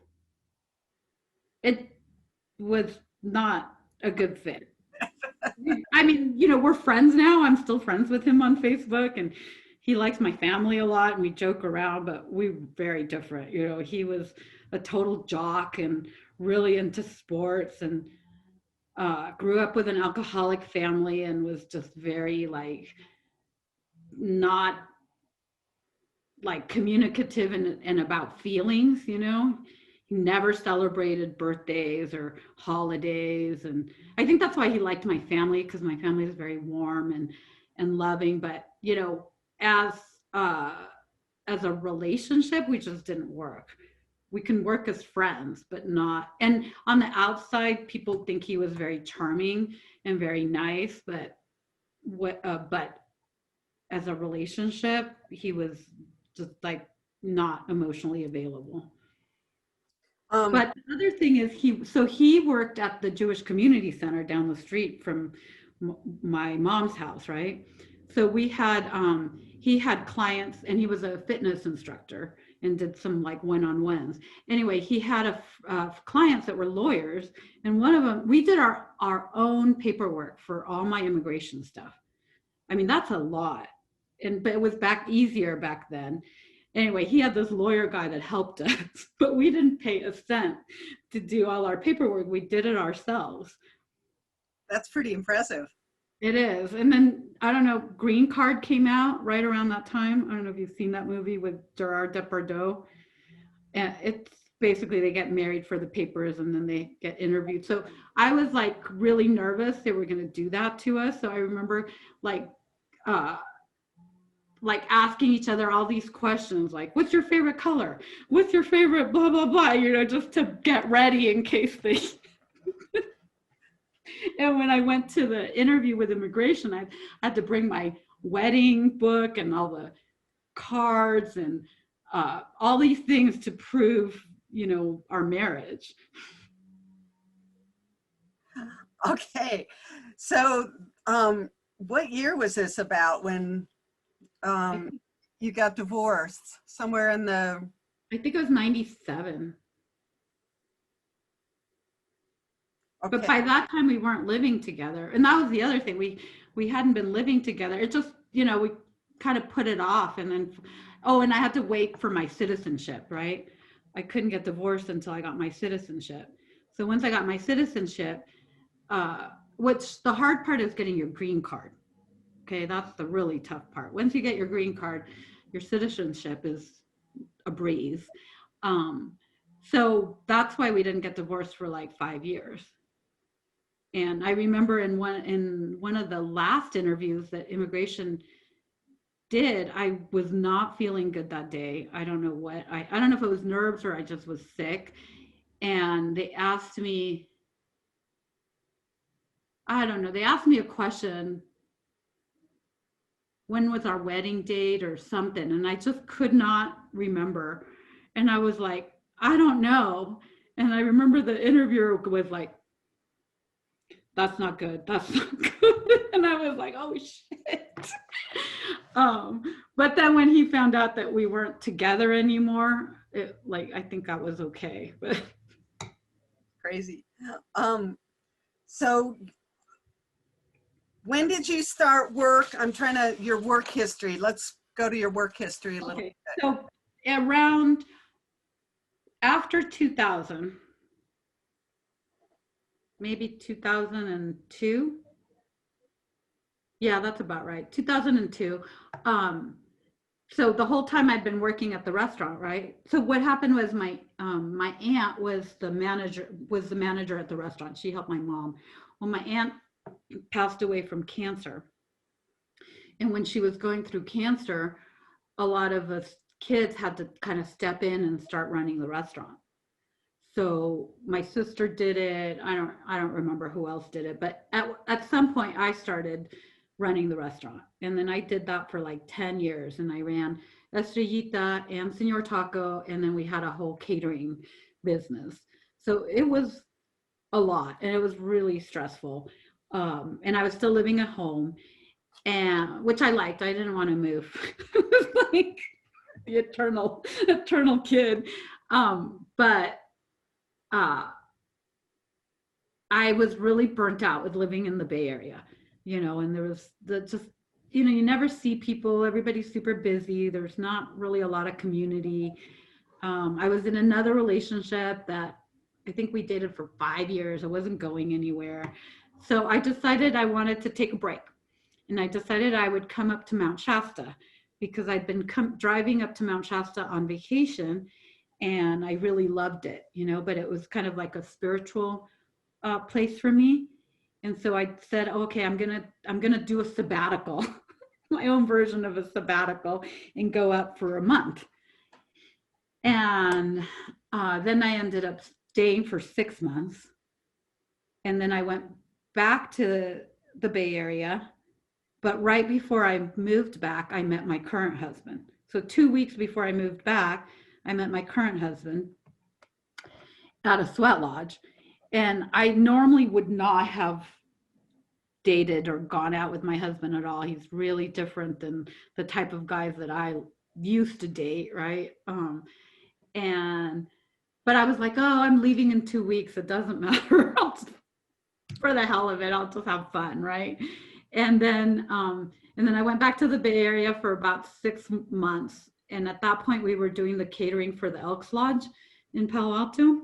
Speaker 2: It was not a good fit. I mean, we're friends now. I'm still friends with him on Facebook, and he likes my family a lot, and we joke around, but we're very different. He was a total jock and really into sports, and grew up with an alcoholic family, and was just very not communicative and about feelings. He never celebrated birthdays or holidays. And I think that's why he liked my family, because my family is very warm and loving. But, as a relationship, we just didn't work. We can work as friends, but not. And on the outside, people think he was very charming and very nice, but as a relationship, he was just not emotionally available. But the other thing is he worked at the Jewish Community Center down the street from my mom's house, right? So he had clients, and he was a fitness instructor and did some one-on-ones. Anyway, he had clients that were lawyers, and one of them, we did our own paperwork for all my immigration stuff. I mean, that's a lot, but it was easier back then. Anyway, he had this lawyer guy that helped us, but we didn't pay a cent to do all our paperwork. We did it ourselves.
Speaker 1: That's pretty impressive.
Speaker 2: It is. And then, I don't know, Green Card came out right around that time. I don't know if you've seen that movie with Gerard Depardieu. And it's basically they get married for the papers, and then they get interviewed. So I was really nervous they were going to do that to us. So I remember like asking each other all these questions, like, what's your favorite color? What's your favorite blah, blah, blah, you know, just to get ready in case they. And when I went to the interview with immigration, I had to bring my wedding book and all the cards and all these things to prove, you know, our marriage.
Speaker 1: Okay. So what year was this about when you got divorced? Somewhere in the...
Speaker 2: I think it was 97.
Speaker 1: Okay.
Speaker 2: But by that time we weren't living together. And that was the other thing. We hadn't been living together. It just, you know, we kind of put it off. And then, oh, and I had to wait for my citizenship, right? I couldn't get divorced until I got my citizenship. So once I got my citizenship, which the hard part is getting your green card. Okay, that's the really tough part. Once you get your green card, your citizenship is a breeze. So that's why we didn't get divorced for like 5 years. And I remember in one of the last interviews that immigration did, I was not feeling good that day. I don't know what, I don't know if it was nerves or I just was sick. And they asked me, I don't know, they asked me a question, when was our wedding date or something? And I just could not remember. And I was like, I don't know. And I remember the interviewer was like, that's not good. That's not good. And I was like, oh shit. But then when he found out that we weren't together anymore, I think that was okay. But
Speaker 1: Crazy. So when did you start work? I'm trying to, your work history. Let's go to your work history a little bit.
Speaker 2: So around after 2000, maybe 2002. Yeah, that's about right. 2002. So the whole time I'd been working at the restaurant, right? So what happened was my aunt was the manager at the restaurant. She helped my mom. Well, my aunt passed away from cancer. And when she was going through cancer, a lot of us kids had to kind of step in and start running the restaurant. So my sister did it. I don't remember who else did it, but at some point I started running the restaurant. And then I did that for like 10 years. And I ran Estrellita and Senor Taco. And then we had a whole catering business. So it was a lot and it was really stressful. And I was still living at home, and which I liked. I didn't want to move. It was like the eternal kid. But I was really burnt out with living in the Bay Area, you know, and there was you know, you never see people, everybody's super busy. There's not really a lot of community. I was in another relationship that I think we dated for 5 years. I wasn't going anywhere. So I decided I wanted to take a break. And I decided I would come up to Mount Shasta because I'd been driving up to Mount Shasta on vacation. And I really loved it, you know, but it was kind of like a spiritual place for me. And so I said, okay, I'm gonna do a sabbatical, my own version of a sabbatical, and go up for a month. And then I ended up staying for 6 months. And then I went back to the Bay Area. But right before I moved back, I met my current husband. So 2 weeks before I moved back, I met my current husband at a sweat lodge. And I normally would not have dated or gone out with my husband at all. He's really different than the type of guys that I used to date, right? But I was like, oh, I'm leaving in 2 weeks. It doesn't matter. For the hell of it, I'll just have fun, right? And then I went back to the Bay Area for about 6 months. And at that point, we were doing the catering for the Elks Lodge in Palo Alto.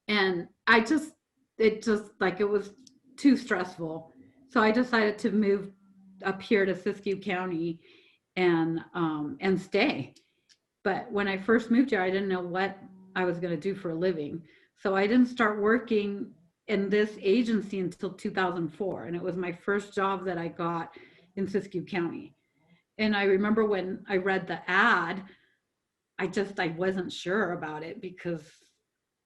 Speaker 2: And it was too stressful. So I decided to move up here to Siskiyou County and stay. But when I first moved here, I didn't know what I was going to do for a living. So I didn't start working in this agency until 2004. And it was my first job that I got in Siskiyou County. And I remember when I read the ad, I wasn't sure about it because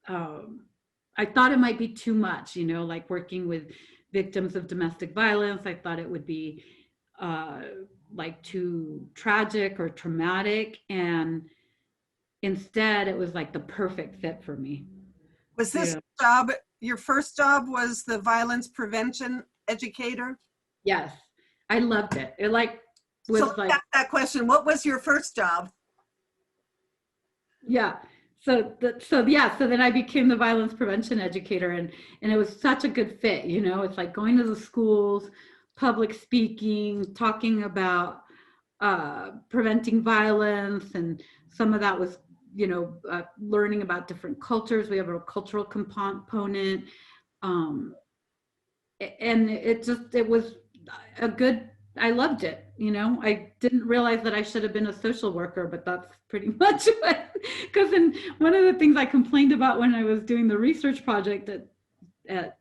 Speaker 2: I thought it might be too much, like working with victims of domestic violence. I thought it would be like too tragic or traumatic. And instead, it was like the perfect fit for me.
Speaker 1: Was this job, your first job was the violence prevention educator?
Speaker 2: Yes, I loved it. It was
Speaker 1: so
Speaker 2: like
Speaker 1: that question, what was your first job?
Speaker 2: Yeah. So then I became the violence prevention educator, and it was such a good fit. It's like going to the schools, public speaking, talking about preventing violence, and some of that was learning about different cultures. We have a cultural component, and it was a good. I loved it. I didn't realize that I should have been a social worker, but that's pretty much what, because one of the things I complained about when I was doing the research project at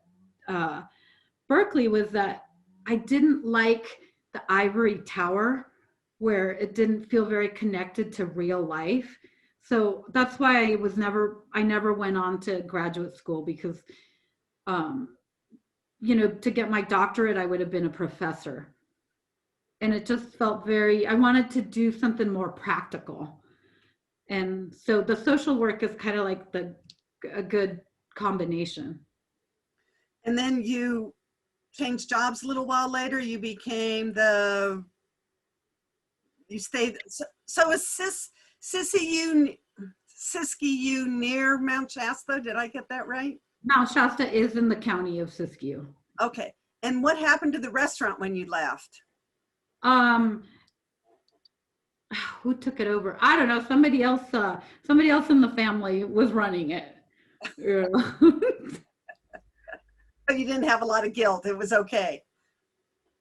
Speaker 2: Berkeley was that I didn't like the ivory tower, where it didn't feel very connected to real life. So that's why I never went on to graduate school, because, to get my doctorate, I would have been a professor. And it just felt I wanted to do something more practical. And so the social work is kind of like a good combination.
Speaker 1: And then you changed jobs a little while later. You became you stayed, so is Siskiyou near Mount Shasta? Did I get that right?
Speaker 2: Mount Shasta is in the county of Siskiyou.
Speaker 1: Okay. And what happened to the restaurant when you left?
Speaker 2: Who took it over? I don't know. Somebody else in the family was running it.
Speaker 1: But you didn't have a lot of guilt. It was okay.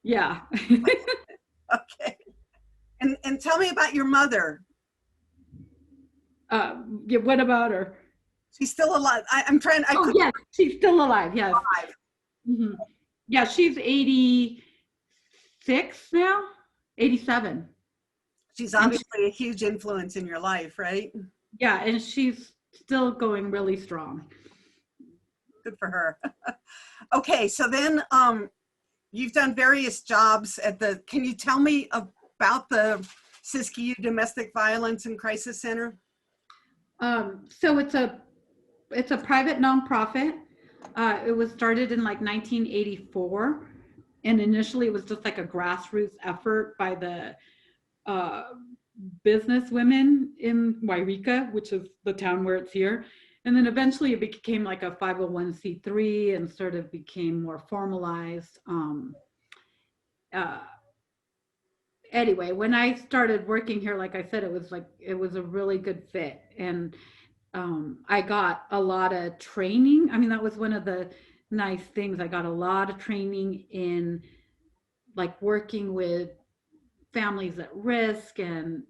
Speaker 2: Yeah.
Speaker 1: Okay. And tell me about your mother.
Speaker 2: Yeah, what about her?
Speaker 1: She's still alive.
Speaker 2: Yes, she's still alive. Yes.
Speaker 1: Alive.
Speaker 2: Mm-hmm. Yeah, she's 86 now, 87.
Speaker 1: She's obviously a huge influence in your life, right?
Speaker 2: Yeah, and she's still going really strong.
Speaker 1: Good for her. Okay, so then you've done various jobs can you tell me about the Siskiyou Domestic Violence and Crisis Center?
Speaker 2: So it's a private nonprofit. It was started in like 1984, and initially it was just like a grassroots effort by the business women in Wairika, which is the town where it's here. And then eventually it became like a 501c3 and sort of became more formalized. Anyway, when I started working here, like I said, it was a really good fit. And I got a lot of training. I mean, that was one of the nice things. I got a lot of training in like working with families at risk and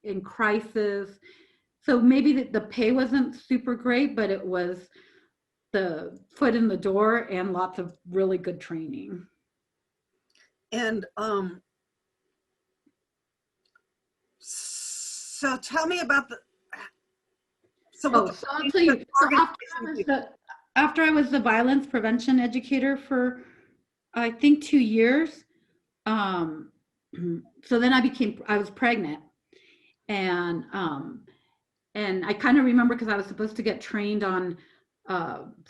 Speaker 2: in crisis. So maybe the pay wasn't super great, but it was the foot in the door and lots of really good training.
Speaker 1: And so tell me about
Speaker 2: I'll tell you. So after I was the violence prevention educator for, I think, 2 years. So then I was pregnant, and I kind of remember because I was supposed to get trained on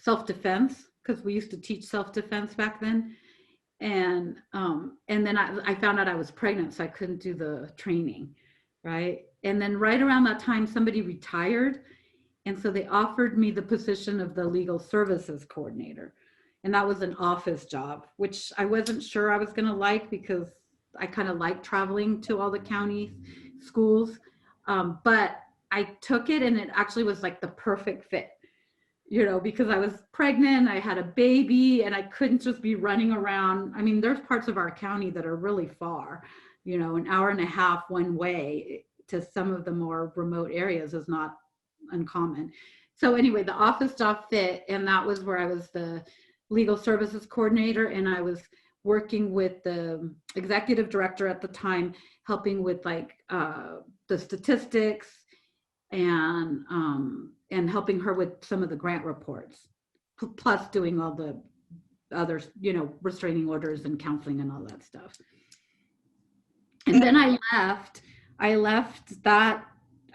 Speaker 2: self-defense, because we used to teach self-defense back then. And then I found out I was pregnant, so I couldn't do the training, right? And then right around that time, somebody retired. And so they offered me the position of the legal services coordinator. And that was an office job, which I wasn't sure I was going to like, because I kind of like traveling to all the county schools. But I took it, and it actually was like the perfect fit, because I was pregnant, I had a baby, and I couldn't just be running around. I mean, there's parts of our county that are really far, an hour and a half one way to some of the more remote areas is not uncommon. So anyway, the office job fit, and that was where I was the legal services coordinator, and I was working with the executive director at the time, helping with like the statistics and helping her with some of the grant reports, plus doing all the other, you know, restraining orders and counseling and all that stuff. And then I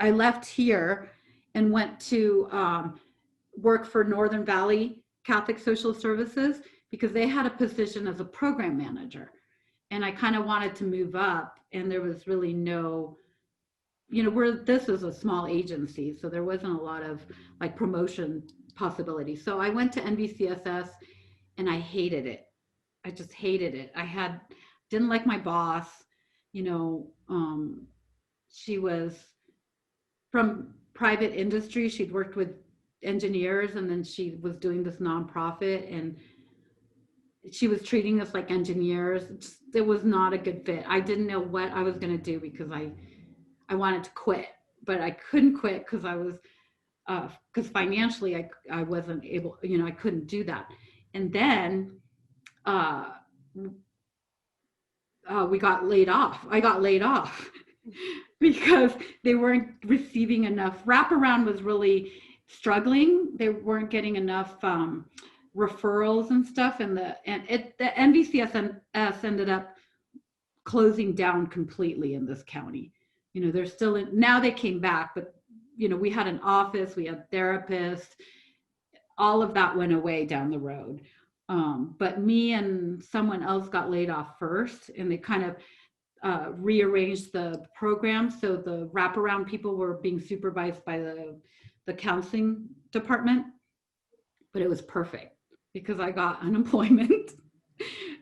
Speaker 2: left here and went to work for Northern Valley Catholic Social Services because they had a position as a program manager. And I kind of wanted to move up, and there was really no, you know, this is a small agency, so there wasn't a lot of like promotion possibilities. So I went to NVCSS and I hated it. I just hated it. Didn't like my boss, you know, she was from private industry. She'd worked with engineers, and then she was doing this nonprofit, and she was treating us like engineers. It was not a good fit. I didn't know what I was going to do because I wanted to quit, but I couldn't quit because I was, because financially I wasn't able, you know, I couldn't do that. And then we got laid off. I got laid off because they weren't receiving enough. Wraparound was really struggling. They weren't getting enough referrals and stuff, and the NVCSS ended up closing down completely in this county. You know, they're still in, now they came back, but you know, we had an office, we had therapists, all of that went away down the road. But me and someone else got laid off first, and they kind of rearranged the program. So the wraparound people were being supervised by the counseling department, but it was perfect because I got unemployment.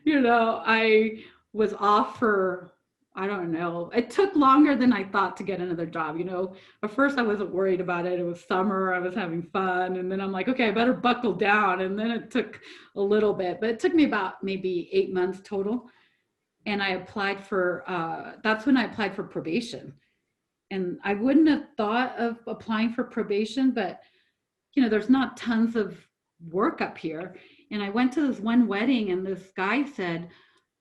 Speaker 2: You know, I was off for, I don't know, it took longer than I thought to get another job. You know, at first I wasn't worried about it. It was summer, I was having fun. And then I'm like, okay, I better buckle down. And then it took a little bit, but it took me about maybe 8 months total. And I applied for, that's when I applied for probation. And I wouldn't have thought of applying for probation, but you know, there's not tons of work up here. And I went to this one wedding, and this guy said,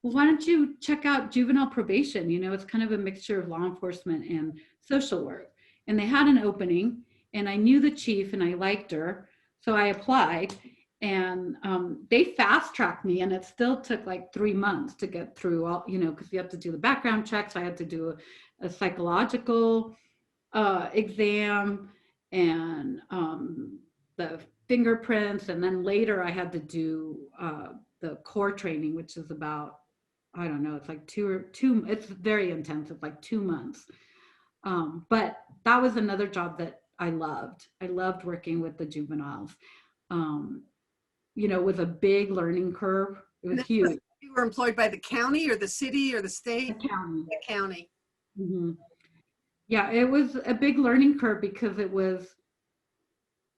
Speaker 2: well, why don't you check out juvenile probation? You know, it's kind of a mixture of law enforcement and social work. And they had an opening, and I knew the chief and I liked her. So I applied, and they fast tracked me, and it still took like 3 months to get through all, you know, because you have to do the background checks. I had to do a psychological exam and the fingerprints. And then later I had to do the core training, which is about, I don't know, it's like two, it's very intense. It's like 2 months. But that was another job that I loved. I loved working with the juveniles. You know, it was a big learning curve. It was huge.
Speaker 1: You were employed by the county or the city or the state?
Speaker 2: The county.
Speaker 1: The county.
Speaker 2: Mm-hmm. Yeah, it was a big learning curve because it was,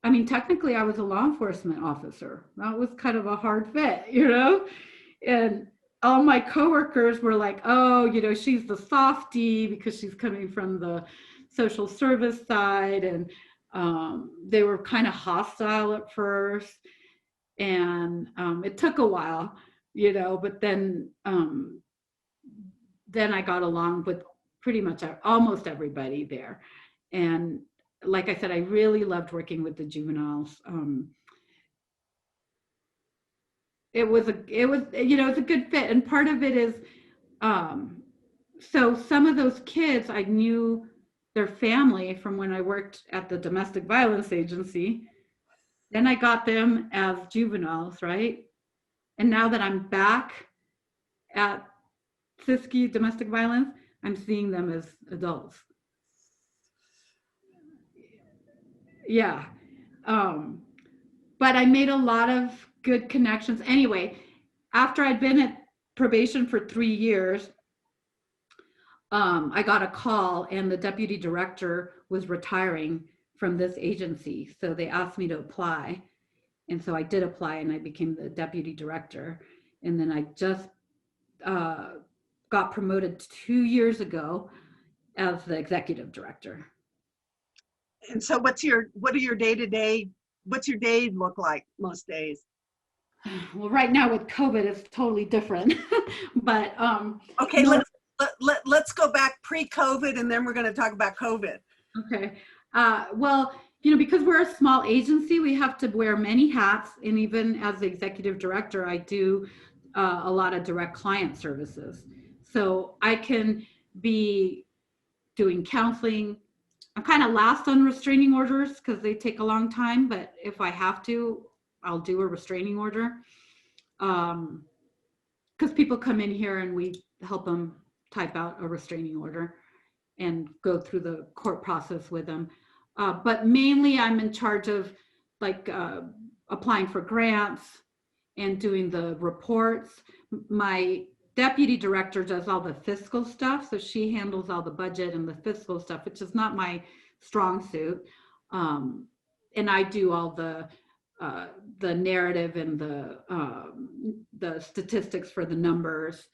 Speaker 2: I mean, technically I was a law enforcement officer. That was kind of a hard fit, you know? And all my coworkers were like, oh, you know, she's the softie because she's coming from the social service side. And they were kind of hostile at first. And it took a while, you know, but then I got along with pretty much almost everybody there. And like I said, I really loved working with the juveniles. It was, you know, it's a good fit. And part of it is, so some of those kids, I knew their family from when I worked at the domestic violence agency. Then I got them as juveniles, right? And now that I'm back at Siskiyou domestic violence, I'm seeing them as adults. Yeah. But I made a lot of good connections. Anyway, after I'd been at probation for 3 years, I got a call, and the deputy director was retiring from this agency. So they asked me to apply. And so I did apply, and I became the deputy director. And then I just got promoted 2 years ago as the executive director.
Speaker 1: And so what's your day look like most days?
Speaker 2: Well, right now with COVID, it's totally different. But
Speaker 1: Okay,
Speaker 2: no,
Speaker 1: let's go back pre-COVID, and then we're going to talk about COVID.
Speaker 2: okay. Well, because we're a small agency, we have to wear many hats. And even as the executive director, I do a lot of direct client services. So I can be doing counseling. I'm kind of last on restraining orders because they take a long time, but if I have to, I'll do a restraining order. Because people come in here and we help them type out a restraining order and go through the court process with them. But mainly I'm in charge of like applying for grants and doing the reports. My deputy director does all the fiscal stuff. So she handles all the budget and the fiscal stuff, which is not my strong suit. And I do all the narrative and the statistics for the numbers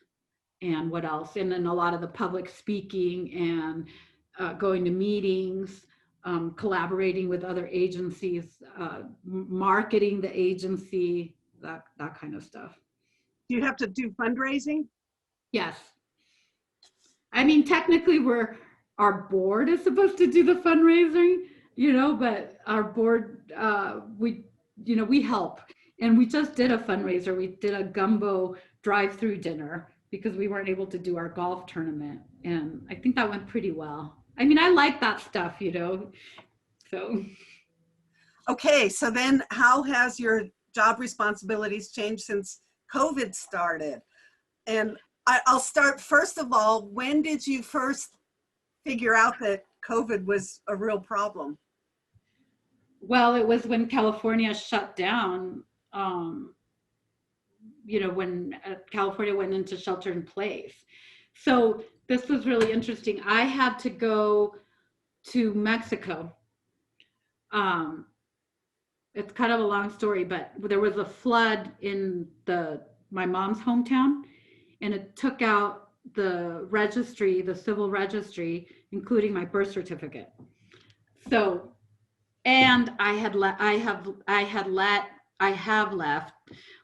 Speaker 2: and what else. And then a lot of the public speaking and going to meetings, collaborating with other agencies, marketing the agency, that kind of stuff.
Speaker 1: Do you have to do fundraising?
Speaker 2: Yes. I mean, technically our board is supposed to do the fundraising, but our board, we help. And we just did a fundraiser. We did a gumbo drive-through dinner because we weren't able to do our golf tournament. And I think that went pretty well. I mean, I like that stuff, so.
Speaker 1: Okay, so then how has your job responsibilities changed since COVID started? And I'll start, first of all, when did you first figure out that COVID was a real problem?
Speaker 2: Well, it was when California shut down, when California went into shelter in place. So this was really interesting. I had to go to Mexico. It's kind of a long story, but there was a flood in my mom's hometown, and it took out the registry, the civil registry, including my birth certificate. So, and I have left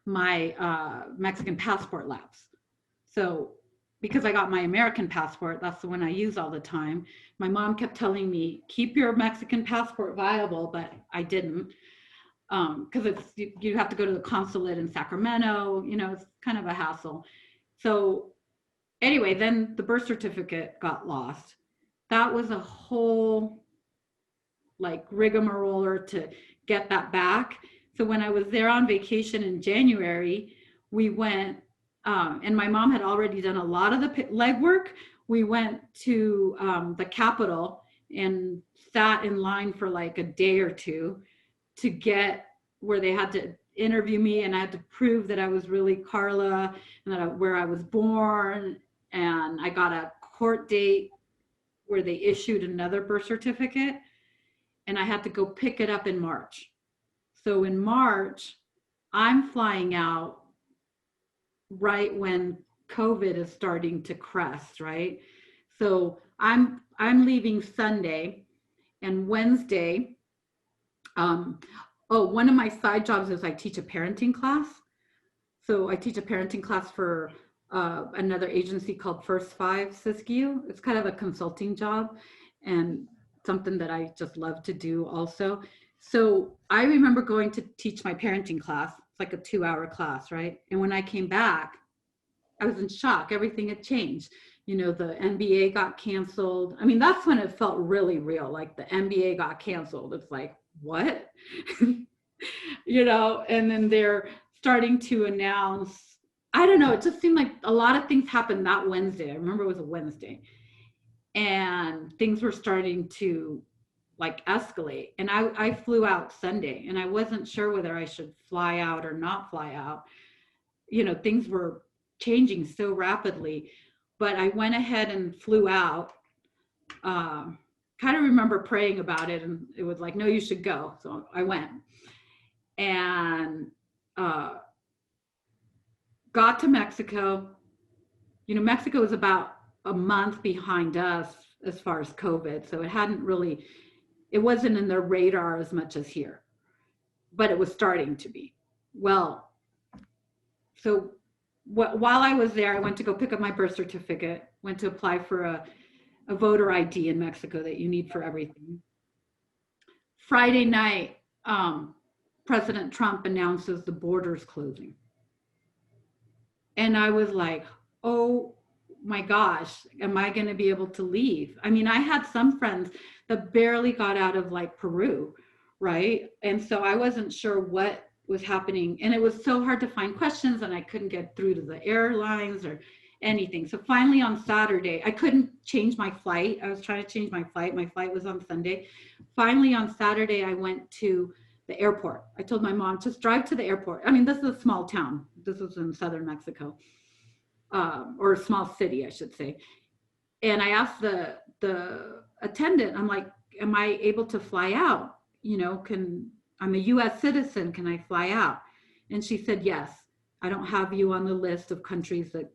Speaker 2: my Mexican passport lapse. So, because I got my American passport, that's the one I use all the time. My mom kept telling me, keep your Mexican passport viable, but I didn't. Because you have to go to the consulate in Sacramento, it's kind of a hassle. So anyway, then the birth certificate got lost. That was a whole rigmarole to get that back. So when I was there on vacation in January, we went, and my mom had already done a lot of the legwork. We went to the Capitol and sat in line for a day or two to get where they had to interview me, and I had to prove that I was really Carla and that where I was born. And I got a court date where they issued another birth certificate, and I had to go pick it up in March. So in March, I'm flying out right when COVID is starting to crest, right? So I'm leaving Sunday, and Wednesday, one of my side jobs is I teach a parenting class. So I teach a parenting class for another agency called First Five Siskiyou. It's kind of a consulting job and something that I just love to do also. So I remember going to teach my parenting class. It's like a 2-hour class, right? And when I came back, I was in shock. Everything had changed. The NBA got canceled. I mean, that's when it felt really real. Like the NBA got canceled. It's like, what? And then they're starting to announce, I don't know, it just seemed like a lot of things happened that Wednesday. I remember it was a Wednesday, and things were starting to escalate. And I flew out Sunday, and I wasn't sure whether I should fly out or not fly out. Things were changing so rapidly, but I went ahead and flew out. Kind of remember praying about it, and it was like, no, you should go. So I went and got to Mexico. Mexico was about a month behind us as far as COVID. So it wasn't in their radar as much as here, but it was starting to be. Well, So while I was there, I went to go pick up my birth certificate, went to apply for a voter ID in Mexico that you need for everything. Friday night, President Trump announces the borders closing. And I was like, oh my gosh, am I going to be able to leave? I mean, I had some friends that barely got out of like Peru, right? And so I wasn't sure what was happening. And it was so hard to find questions, and I couldn't get through to the airlines or anything. So finally on Saturday, I couldn't change my flight. I was trying to change my flight. My flight was on Sunday. Finally on Saturday, I went to the airport. I told my mom, just drive to the airport. I mean, this is a small town. This was in southern Mexico, or a small city, I should say. And I asked the attendant, I'm like, am I able to fly out? You know, I'm a US citizen, can I fly out? And she said, yes, I don't have you on the list of countries that,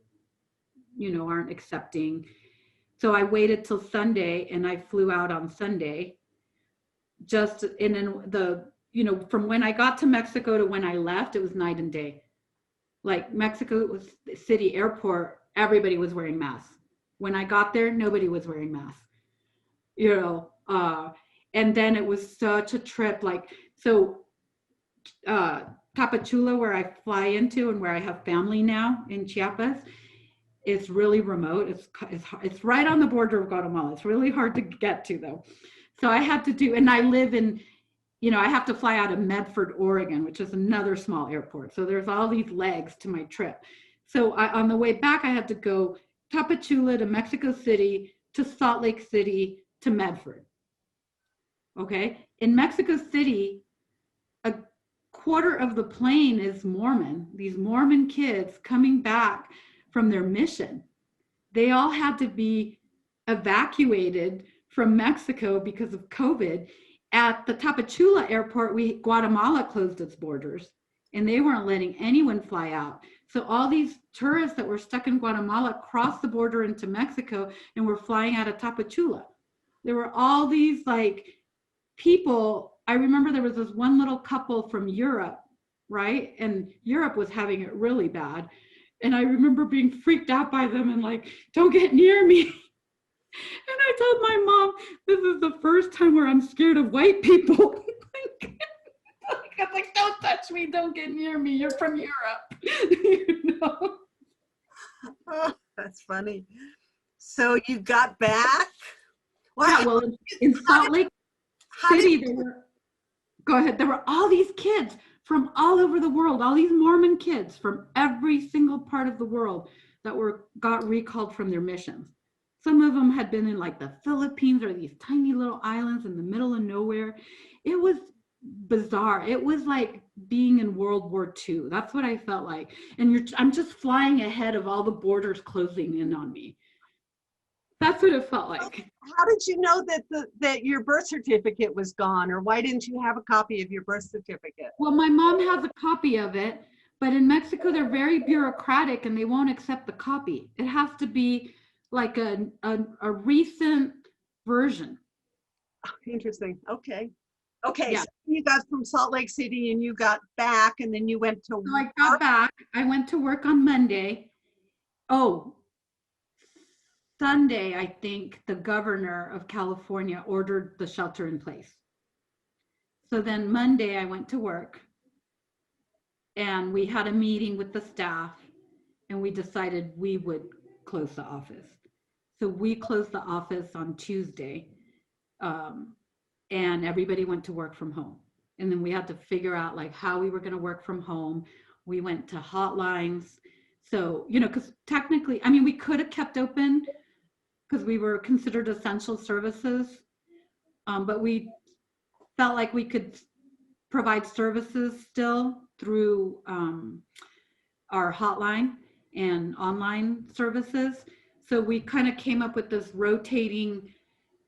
Speaker 2: you know, aren't accepting. So I waited till Sunday, and I flew out on Sunday. Just and then you know, from when I got to Mexico to when I left, it was night and day. Like Mexico City airport, everybody was wearing masks. When I got there, nobody was wearing masks. You know, and then it was such a trip. Like, so Tapachula, where I fly into and where I have family now in Chiapas, it's really remote. It's right on the border of Guatemala. It's really hard to get to though. So I had to do, and I live in, you know, I have to fly out of Medford, Oregon, which is another small airport. So there's all these legs to my trip. So on the way back, I had to go Tapachula to Mexico City to Salt Lake City to Medford. Okay. In Mexico City, a quarter of the plane is Mormon, these Mormon kids coming back from their mission. They all had to be evacuated from Mexico because of COVID. At the Tapachula airport, Guatemala closed its borders, and they weren't letting anyone fly out. So all these tourists that were stuck in Guatemala crossed the border into Mexico and were flying out of Tapachula. There were all these like people. I remember there was this one little couple from Europe, right? And Europe was having it really bad. And I remember being freaked out by them and like, don't get near me. And I told my mom, this is the first time where I'm scared of white people. I'm like, don't touch me, don't get near me, you're from Europe. You know?
Speaker 1: Oh, that's funny. So you got back?
Speaker 2: Yeah, well, in Salt Lake City, go ahead, there were all these kids from all over the world, all these Mormon kids from every single part of the world that got recalled from their missions. Some of them had been in like the Philippines or these tiny little islands in the middle of nowhere. It was bizarre. It was like being in World War II. That's what I felt like. And I'm just flying ahead of all the borders closing in on me. That's what it felt like.
Speaker 1: How did you know that your birth certificate was gone, or why didn't you have a copy of your birth certificate?
Speaker 2: Well, my mom has a copy of it, but in Mexico, they're very bureaucratic and they won't accept the copy. It has to be like a recent version.
Speaker 1: Oh, interesting. Okay. Okay.
Speaker 2: Yeah.
Speaker 1: So you got from Salt Lake City and you got back, and then you went to
Speaker 2: So I got back. I went to work on Monday. Oh, Sunday, I think the governor of California ordered the shelter in place. So then Monday I went to work, and we had a meeting with the staff, and we decided we would close the office. So we closed the office on Tuesday, and everybody went to work from home. And then we had to figure out like how we were going to work from home. We went to hotlines. So, you know, because technically, I mean, we could have kept open because we were considered essential services, but we felt like we could provide services still through our hotline and online services. So we kind of came up with this rotating,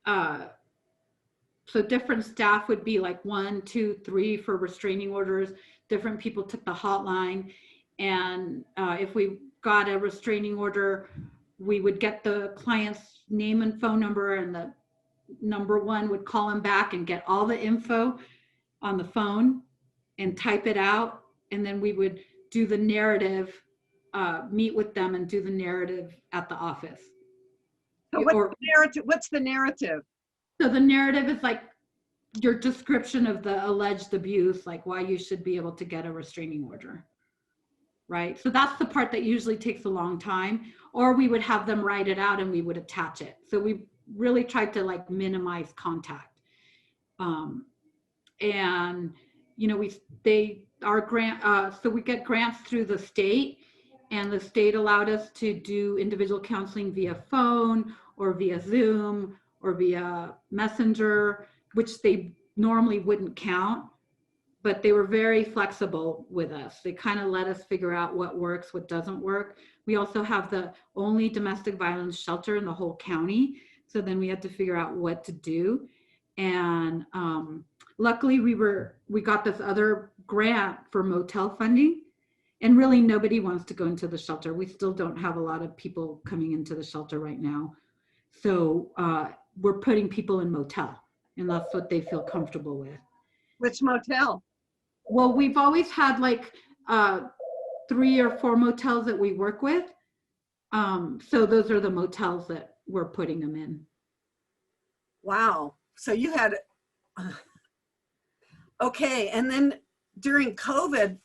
Speaker 2: so different staff would be like 1, 2, 3 for restraining orders. Different people took the hotline, and if we got a restraining order, we would get the client's name and phone number, and the number one would call him back and get all the info on the phone and type it out. And then we would do the narrative meet with them and do the narrative at the office.
Speaker 1: So what's the narrative?
Speaker 2: So the narrative is like your description of the alleged abuse, like why you should be able to get a restraining order, right? So that's the part that usually takes a long time, or we would have them write it out and we would attach it. So we really tried to like minimize contact. And you know, so we get grants through the state, and the state allowed us to do individual counseling via phone or via Zoom or via Messenger, which they normally wouldn't count, but they were very flexible with us. They kind of let us figure out what works, what doesn't work. We also have the only domestic violence shelter in the whole county. So then we had to figure out what to do. And luckily we got this other grant for Motel Funding, and really nobody wants to go into the shelter. We still don't have a lot of people coming into the shelter right now. So we're putting people in motel, and that's what they feel comfortable with.
Speaker 1: Which motel?
Speaker 2: Well, we've always had like 3 or 4 motels that we work with. So those are the motels that we're putting them in.
Speaker 1: Wow. So you had, okay. And then during COVID,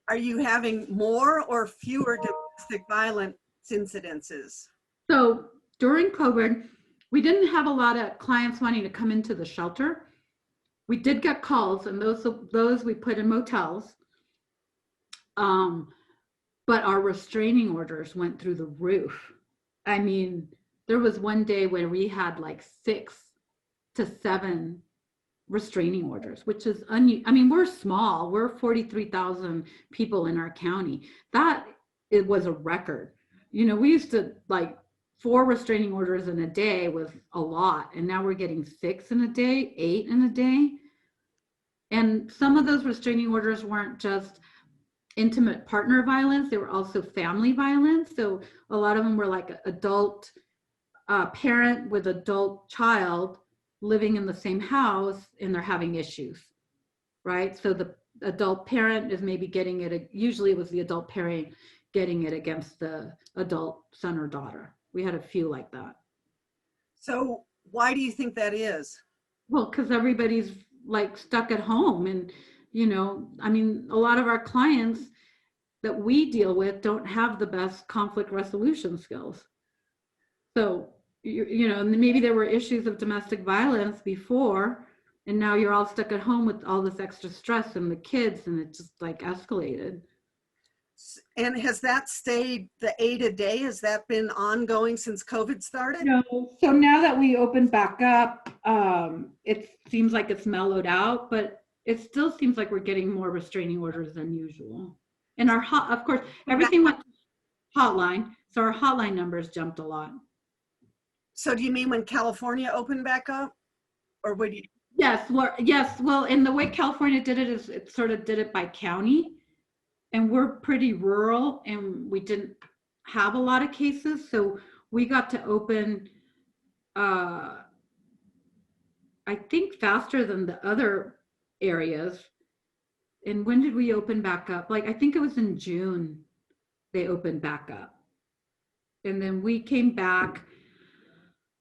Speaker 1: are you having more or fewer domestic violence incidences?
Speaker 2: So during COVID, we didn't have a lot of clients wanting to come into the shelter. We did get calls, and those we put in motels. But our restraining orders went through the roof. I mean, there was one day where we had like 6 to 7 restraining orders, which is I mean, we're small. We're 43,000 people in our county. It was a record. You know, we used to like 4 restraining orders in a day was a lot, and now we're getting 6 in a day, 8 in a day. And some of those restraining orders weren't just intimate partner violence, they were also family violence. So a lot of them were like adult parent with adult child living in the same house, and they're having issues, right? So the adult parent is maybe getting it, usually it was the adult parent getting it against the adult son or daughter. We had a few like that.
Speaker 1: So why do you think that is?
Speaker 2: Well, because everybody's like stuck at home, and you know, I mean, a lot of our clients that we deal with don't have the best conflict resolution skills. So, you know, maybe there were issues of domestic violence before, and now you're all stuck at home with all this extra stress and the kids, and it just like escalated.
Speaker 1: And has that stayed the 8 a day? Has that been ongoing since COVID started?
Speaker 2: No. So now that we opened back up, it seems like it's mellowed out, but it still seems like we're getting more restraining orders than usual. And of course, everything went hotline. So our hotline numbers jumped a lot.
Speaker 1: So do you mean when California opened back up, or would you?
Speaker 2: Yes. Well, and the way California did it is it sort of did it by county. And we're pretty rural, and we didn't have a lot of cases. So we got to open, I think, faster than the other areas. And when did we open back up? Like, I think it was in June they opened back up. And then we came back.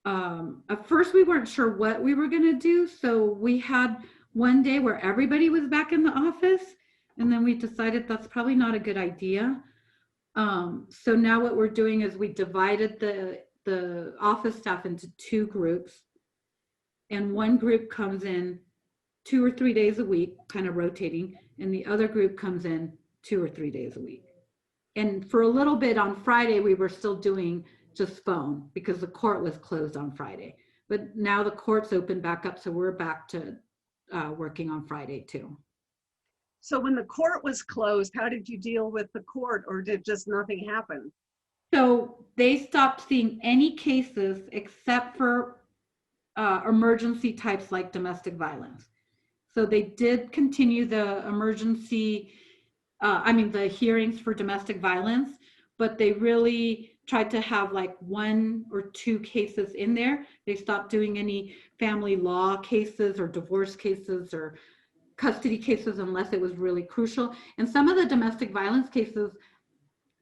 Speaker 2: At first, we weren't sure what we were going to do. So we had one day where everybody was back in the office. And then we decided that's probably not a good idea. So now what we're doing is we divided the office staff into 2 groups. And one group comes in 2 or 3 days a week, kind of rotating. And the other group comes in 2 or 3 days a week. And for a little bit on Friday, we were still doing just phone because the court was closed on Friday. But now the court's open back up. So we're back to working on Friday too.
Speaker 1: So when the court was closed, how did you deal with the court, or did just nothing happen?
Speaker 2: So they stopped seeing any cases except for emergency types like domestic violence. So they did continue the emergency, the hearings for domestic violence, but they really tried to have like 1 or 2 cases in there. They stopped doing any family law cases or divorce cases or custody cases unless it was really crucial. And some of the domestic violence cases,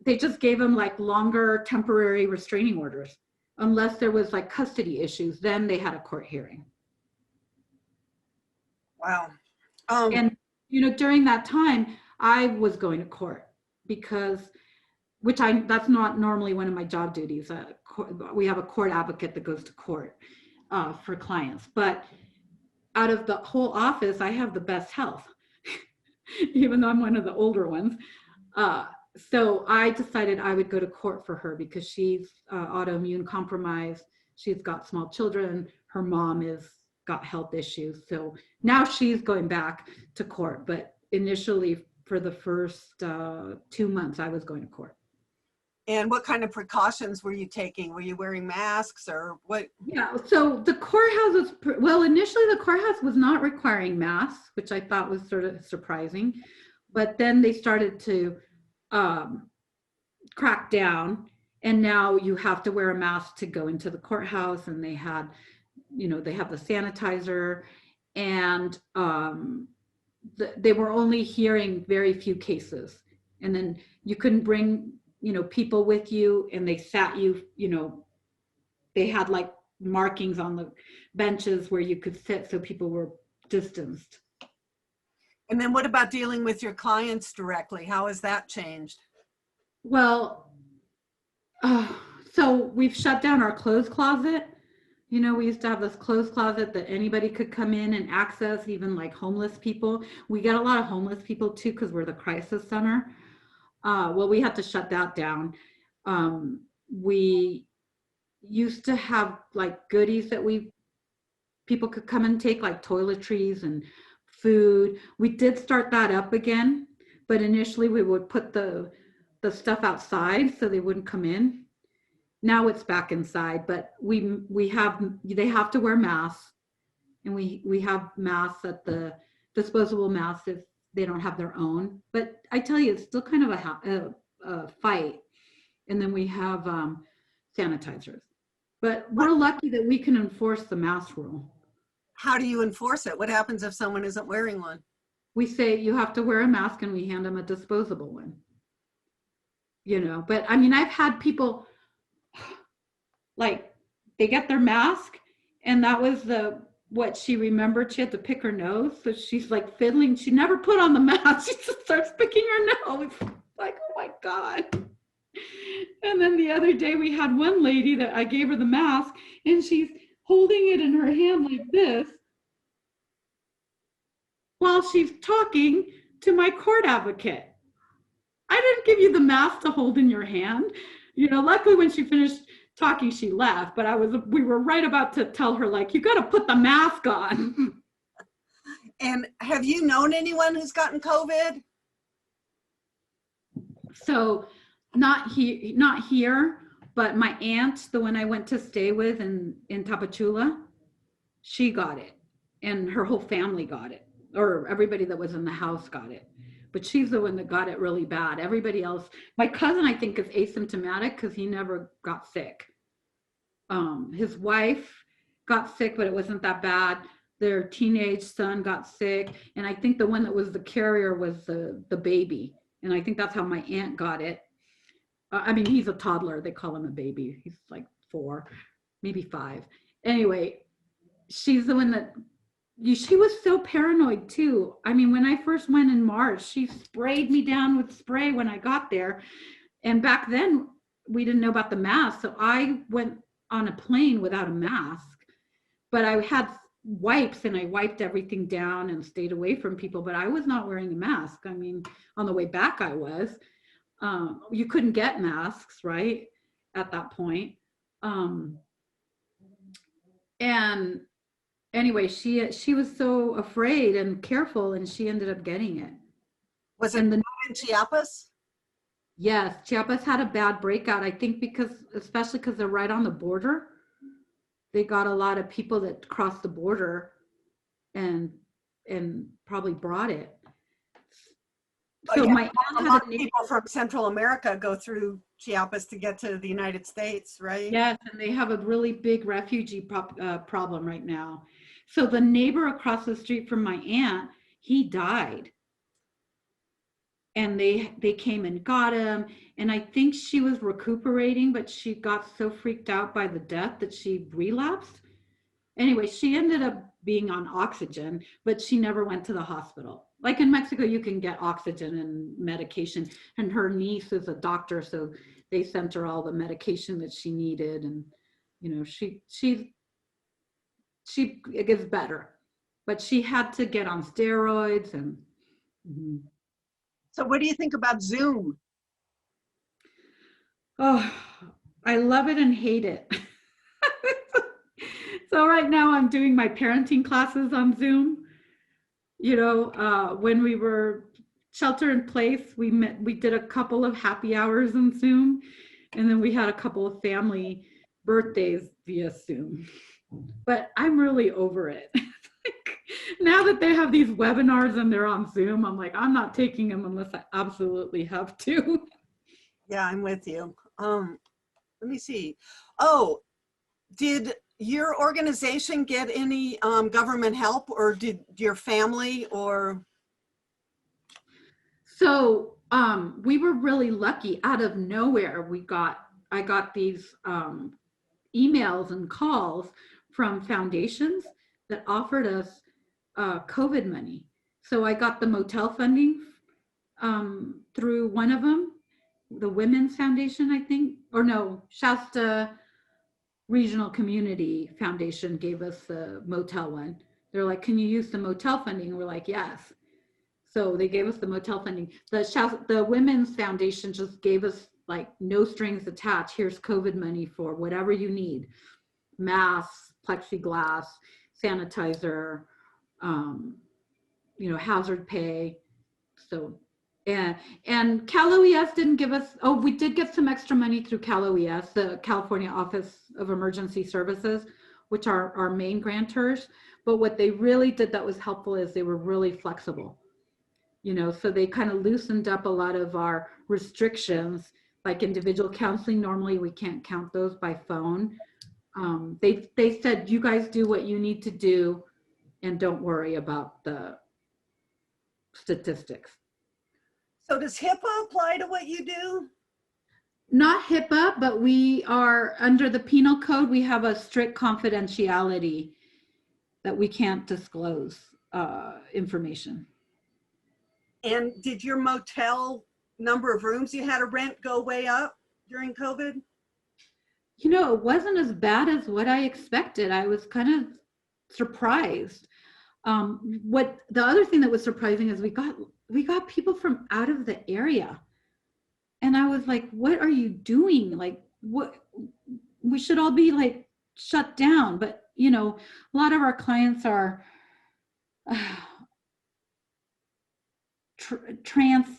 Speaker 2: they just gave him like longer temporary restraining orders. Unless there was like custody issues, then they had a court hearing.
Speaker 1: Wow.
Speaker 2: And, you know, during that time, I was going to court because, that's not normally one of my job duties. We have a court advocate that goes to court for clients. But out of the whole office, I have the best health, even though I'm one of the older ones. So I decided I would go to court for her because she's autoimmune compromised. She's got small children. Her mom got health issues. So now she's going back to court. But initially, for the first 2 months, I was going to court.
Speaker 1: And what kind of precautions were you taking? Were you wearing masks or what?
Speaker 2: Yeah, so the courthouse initially the courthouse was not requiring masks, which I thought was sort of surprising. But then they started to crack down, and now you have to wear a mask to go into the courthouse. And they have the sanitizer, and they were only hearing very few cases. And then you couldn't bring people with you, and they sat you, they had like markings on the benches where you could sit, so people were distanced.
Speaker 1: And then what about dealing with your clients directly? How has that changed?
Speaker 2: Well, so we've shut down our clothes closet. We used to have this clothes closet that anybody could come in and access, even like homeless people. We get a lot of homeless people too, because we're the crisis center. Well, we had to shut that down. We used to have like goodies that people could come and take, like toiletries and food. We did start that up again, but initially we would put the stuff outside so they wouldn't come in. Now it's back inside, but they have to wear masks, and we have masks at the disposable masks if they don't have their own. But I tell you, it's still kind of a fight. And then we have sanitizers. But we're lucky that we can enforce the mask rule.
Speaker 1: How do you enforce it? What happens if someone isn't wearing one?
Speaker 2: We say you have to wear a mask, and we hand them a disposable one. But I mean, I've had people like, they get their mask, and that was what she remembered. She had to pick her nose, so she's like fiddling. She never put on the mask. She just starts picking her nose. Like, oh my God. And then the other day we had one lady that I gave her the mask, and she's holding it in her hand like this while she's talking to my court advocate. I didn't give you the mask to hold in your hand. Luckily when she finished talking, she left, but we were right about to tell her, like, you got to put the mask on.
Speaker 1: And have you known anyone who's gotten COVID?
Speaker 2: So not here, but my aunt, the one I went to stay with in Tapachula, she got it, and her whole family got it, or everybody that was in the house got it. But she's the one that got it really bad. Everybody else, my cousin, I think, is asymptomatic because he never got sick. His wife got sick, but it wasn't that bad. Their teenage son got sick. And I think the one that was the carrier was the baby. And I think that's how my aunt got it. I mean, he's a toddler. They call him a baby. He's like 4, maybe 5. Anyway, she's the one that, she was so paranoid too. I mean, when I first went in March, she sprayed me down with spray when I got there. And back then we didn't know about the mask. So I went on a plane without a mask, but I had wipes, and I wiped everything down and stayed away from people, but I was not wearing a mask. I mean, on the way back I was. You couldn't get masks, right, at that point. And anyway, she was so afraid and careful, and she ended up getting it.
Speaker 1: Was it in Chiapas?
Speaker 2: Yes, Chiapas had a bad breakout, I think, especially because they're right on the border. They got a lot of people that crossed the border and probably brought it. So
Speaker 1: yeah,
Speaker 2: my aunt
Speaker 1: a lot of people from Central America go through Chiapas to get to the United States, right?
Speaker 2: Yes, and they have a really big refugee problem right now. So the neighbor across the street from my aunt, he died. and they came and got him. And I think she was recuperating, but she got so freaked out by the death that she relapsed. Anyway, she ended up being on oxygen, but she never went to the hospital. Like in Mexico, you can get oxygen and medication, and her niece is a doctor, so they sent her all the medication that she needed. And she gets better, but she had to get on steroids. And
Speaker 3: So what do you think about Zoom?
Speaker 2: oh, I love it and hate it. So right now I'm doing my parenting classes on Zoom. When we were shelter in place, we did a couple of happy hours on Zoom, and then we had a couple of family birthdays via Zoom. But I'm really over it. Now that they have these webinars and they're on Zoom, I'm like, I'm not taking them unless I absolutely have to.
Speaker 1: Yeah, I'm with you. Let me see. Oh, did your organization get any government help, or did your family, or?
Speaker 2: So we were really lucky. Out of nowhere, I got these emails and calls from foundations that offered us COVID money. So I got the Motel Funding through one of them, the Women's Foundation, I think, or no, Shasta Regional Community Foundation gave us the motel one. They're like, can you use the Motel Funding? And we're like, yes. So they gave us the Motel Funding. The Women's Foundation just gave us like no strings attached. Here's COVID money for whatever you need. Masks, plexiglass, sanitizer, hazard pay. So, and Cal OES didn't give us, we did get some extra money through Cal OES, the California Office of Emergency Services, which are our main grantors. But what they really did that was helpful is they were really flexible. So they kind of loosened up a lot of our restrictions, like individual counseling. Normally we can't count those by phone. They said, you guys do what you need to do and don't worry about the statistics.
Speaker 1: So does HIPAA apply to what you do?
Speaker 2: Not HIPAA, but we are under the penal code. We have a strict confidentiality that we can't disclose information.
Speaker 1: And did your motel number of rooms you had to rent go way up during COVID?
Speaker 2: It wasn't as bad as what I expected. I was kind of surprised. What the other thing that was surprising is we got people from out of the area. And I was like, what are you doing? Like, what, we should all be like shut down. But, a lot of our clients are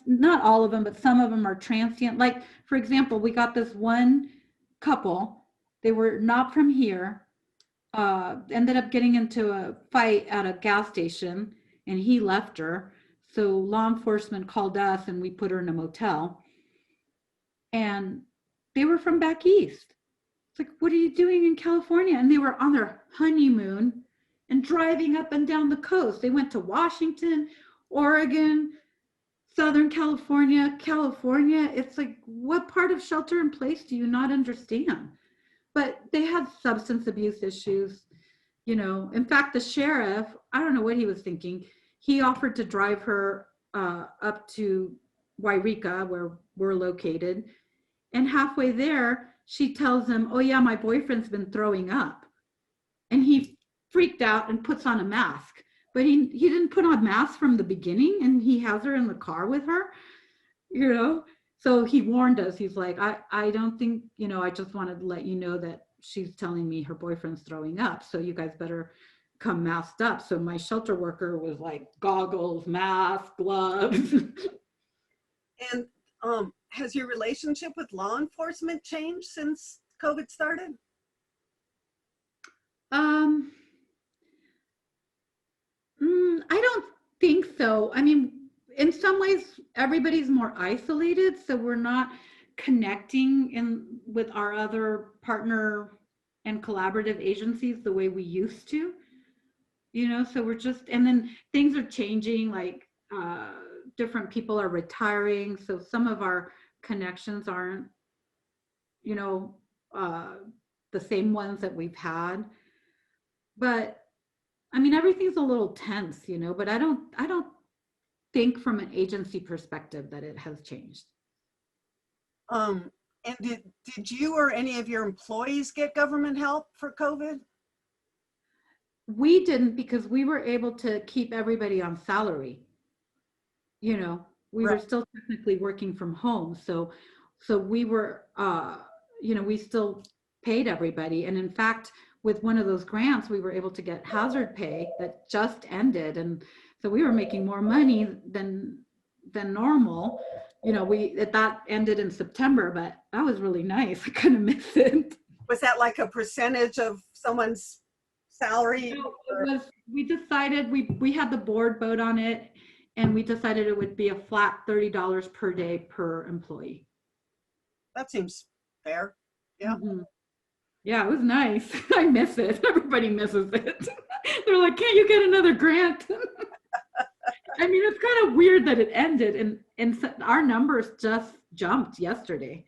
Speaker 2: not all of them, but some of them are transient. Like, for example, we got this one couple, they were not from here, ended up getting into a fight at a gas station, and he left her. So law enforcement called us and we put her in a motel. And they were from back east. It's like, what are you doing in California? And they were on their honeymoon and driving up and down the coast. They went to Washington, Oregon, Southern California. It's like, what part of shelter in place do you not understand? But they had substance abuse issues. In fact, the sheriff, I don't know what he was thinking. He offered to drive her up to Wairika, where we're located. And halfway there, she tells him, oh yeah, my boyfriend's been throwing up. And he freaked out and puts on a mask. But he didn't put on a mask from the beginning, and he has her in the car with her, So he warned us. He's like, I don't think, I just wanted to let you know that she's telling me her boyfriend's throwing up. So you guys better come masked up. So my shelter worker was like goggles, mask, gloves.
Speaker 1: And has your relationship with law enforcement changed since COVID started?
Speaker 2: I don't think so. I mean, in some ways, everybody's more isolated, so we're not connecting with our other partner and collaborative agencies the way we used to. So we're just, and then things are changing, like different people are retiring. So some of our connections aren't, you know, the same ones that we've had. But I mean, everything's a little tense, you know, but I don't think from an agency perspective that it has changed.
Speaker 1: And did you or any of your employees get government help for COVID?
Speaker 2: We didn't, because we were able to keep everybody on salary. You know, we were
Speaker 1: Right.
Speaker 2: still technically working from home. So we were, you know, we still paid everybody. And in fact, with one of those grants, we were able to get hazard pay that just ended. And so we were making more money than normal. You know, that ended in September, but that was really nice. I kind of miss it.
Speaker 1: Was that like a percentage of someone's salary?
Speaker 2: So we decided, we had the board vote on it, and we decided it would be a flat $30 per day per employee.
Speaker 1: That seems fair. Yeah.
Speaker 2: Mhm. Yeah, it was nice. I miss it. Everybody misses it. They're like, can't you get another grant? I mean, it's kind of weird that it ended, and our numbers just jumped yesterday.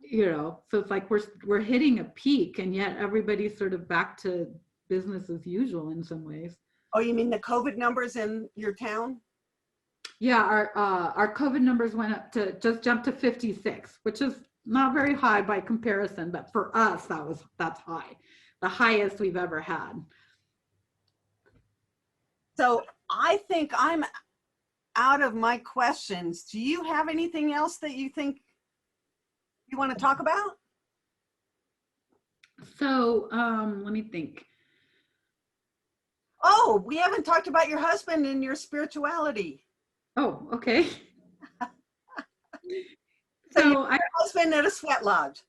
Speaker 2: You know, so it's like we're hitting a peak, and yet everybody's sort of back to business as usual in some ways.
Speaker 1: Oh, you mean the COVID numbers in your town?
Speaker 2: Yeah, our COVID numbers went up to, just jumped to 56, which is not very high by comparison, but for us, that's high, the highest we've ever had.
Speaker 1: So I think I'm out of my questions. Do you have anything else that you think you want to talk about?
Speaker 2: So let me think.
Speaker 1: Oh, we haven't talked about your husband and your spirituality.
Speaker 2: Oh, okay.
Speaker 1: So
Speaker 2: So
Speaker 1: your husband at a sweat lodge.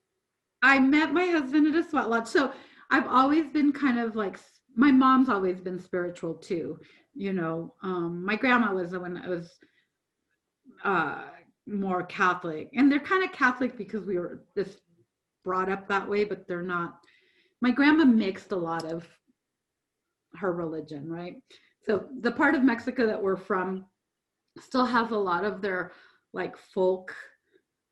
Speaker 2: I met my husband at a sweat lodge. So I've always been kind of like, my mom's always been spiritual too. You know, my grandma was the one that was more Catholic, and they're kind of Catholic because we were just brought up that way, but they're not. My grandma mixed a lot of her religion, right? So the part of Mexico that we're from still has a lot of their like folk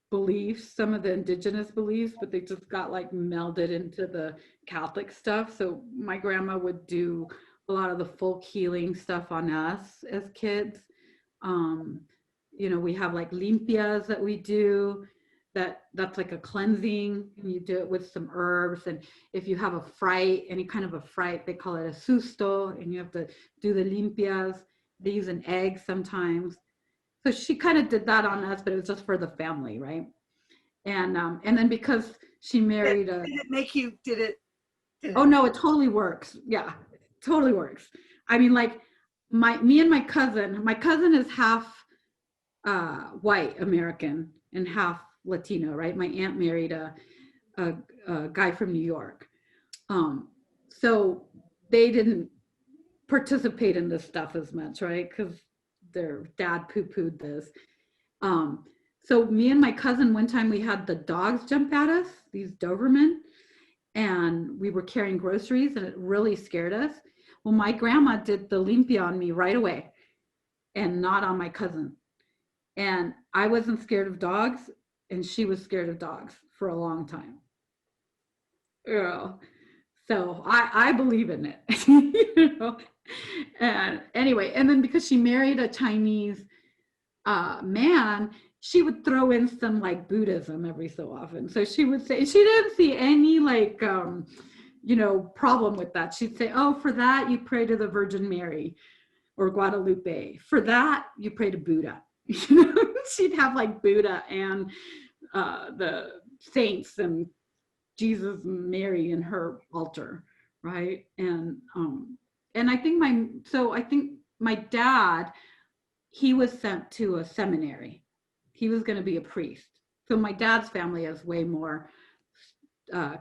Speaker 2: beliefs, some of the indigenous beliefs, but they just got like melded into the Catholic stuff. So my grandma would do a lot of the folk healing stuff on us as kids. You know, we have like limpias that we do, that's like a cleansing, and you do it with some herbs. And if you have a fright, any kind of a fright, they call it a susto, and you have to do the limpias. They use an egg sometimes. So she kind of did that on us, but it was just for the family, right? And then because she married
Speaker 1: Did it make you,
Speaker 2: oh no, it totally works. Yeah, totally works. I mean, like me and my cousin is half white American and half Latino, right? My aunt married a guy from New York. So they didn't participate in this stuff as much, right? Because their dad poo-pooed this. So me and my cousin, one time we had the dogs jump at us, these Doberman, and we were carrying groceries, and it really scared us. Well, my grandma did the limpia on me right away, and not on my cousin. And I wasn't scared of dogs, and she was scared of dogs for a long time. You know? So I believe in it. You know? And anyway, and then because she married a Chinese man, she would throw in some like Buddhism every so often. So she would say, she didn't see any like, you know, problem with that. She'd say, oh, for that, you pray to the Virgin Mary or Guadalupe. For that, you pray to Buddha. You know, she'd have like Buddha and the saints and Jesus and Mary in her altar, right? And I think my dad, he was sent to a seminary. He was going to be a priest. So my dad's family is way more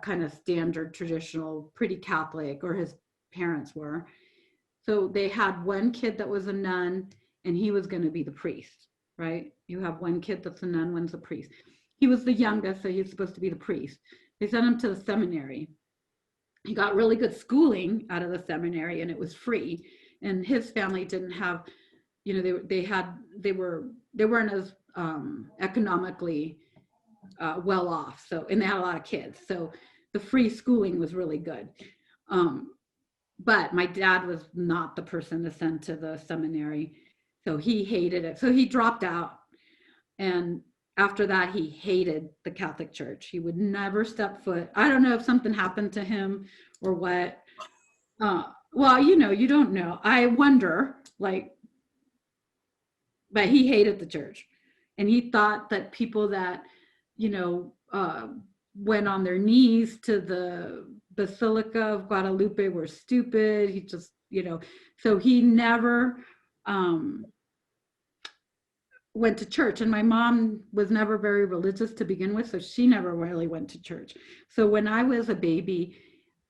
Speaker 2: kind of standard, traditional, pretty Catholic, or his parents were. So they had one kid that was a nun, and he was going to be the priest, right? You have one kid that's a nun, one's a priest. He was the youngest, so he's supposed to be the priest. They sent him to the seminary. He got really good schooling out of the seminary, and it was free. And his family didn't have, they weren't as economically well off. So, and they had a lot of kids. So the free schooling was really good. But my dad was not the person to send to the seminary. So he hated it. So he dropped out. And after that, he hated the Catholic Church. He would never step foot. I don't know if something happened to him or what. Well, you don't know. I wonder, like, but he hated the church. And he thought that people that, went on their knees to the Basilica of Guadalupe were stupid. He just, so he never went to church. And my mom was never very religious to begin with, so she never really went to church. So when I was a baby,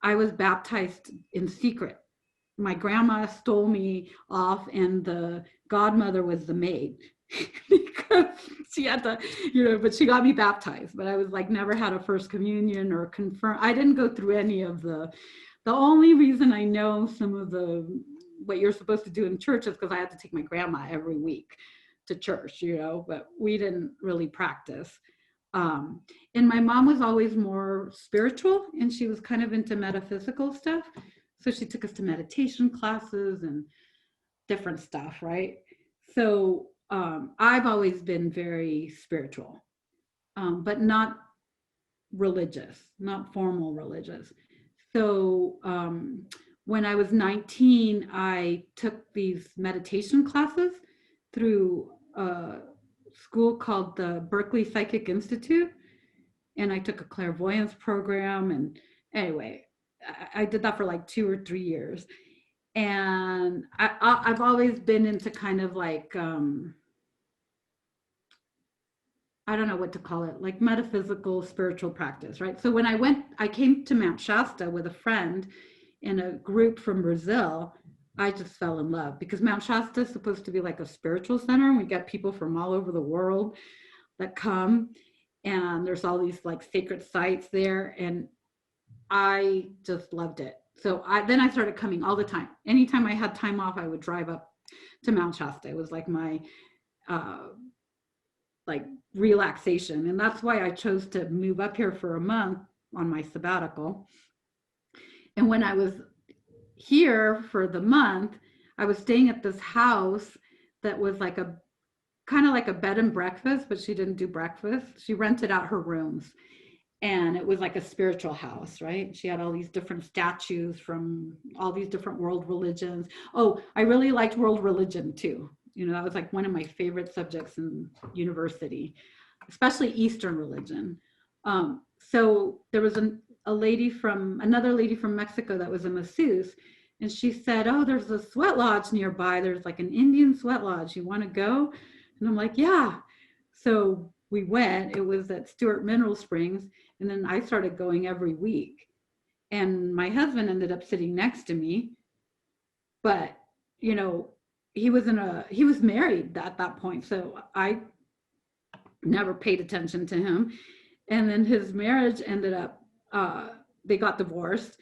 Speaker 2: I was baptized in secret. My grandma stole me off, and the godmother was the maid because she had to, but she got me baptized. But I was like, never had a first communion or confirm. I didn't go through any of the only reason I know some of what you're supposed to do in church is because I had to take my grandma every week to church, but we didn't really practice. And my mom was always more spiritual, and she was kind of into metaphysical stuff. So she took us to meditation classes and different stuff, right? So I've always been very spiritual, but not religious, not formal religious. So when I was 19, I took these meditation classes through a school called the Berkeley Psychic Institute. And I took a clairvoyance program. And anyway, I did that for like 2 or 3 years. And I've always been into kind of like, I don't know what to call it, like metaphysical spiritual practice, right? So when I came to Mount Shasta with a friend in a group from Brazil. I just fell in love because Mount Shasta is supposed to be like a spiritual center. We get people from all over the world that come, and there's all these like sacred sites there, and I just loved it. So then I started coming all the time. Anytime I had time off, I would drive up to Mount Shasta. It was like my like relaxation, and that's why I chose to move up here for a month on my sabbatical. And when I was here for the month, I was staying at this house that was like a kind of like a bed and breakfast, but she didn't do breakfast. She rented out her rooms, and it was like a spiritual house, right? She had all these different statues from all these different world religions. Oh, I really liked world religion too. That was like one of my favorite subjects in university, especially Eastern religion. So there was another lady from Mexico that was a masseuse, and she said, oh, there's a sweat lodge nearby. There's like an Indian sweat lodge. You want to go? And I'm like, yeah. So we went. It was at Stewart Mineral Springs. And then I started going every week. And my husband ended up sitting next to me. But, he was married at that point. So I never paid attention to him. And then his marriage ended up, they got divorced.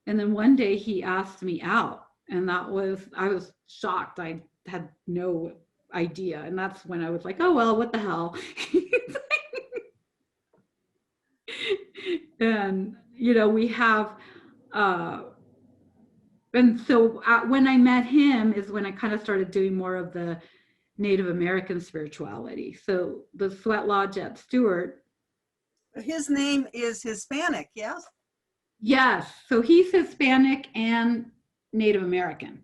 Speaker 2: And then one day he asked me out, and I was shocked. I had no idea. And that's when I was like, oh, well, what the hell? And, we have, and so when I met him is when I kind of started doing more of the Native American spirituality. So the Sweat Lodge at Stewart.
Speaker 1: His name is Hispanic, yes?
Speaker 2: Yes. So he's Hispanic and Native American,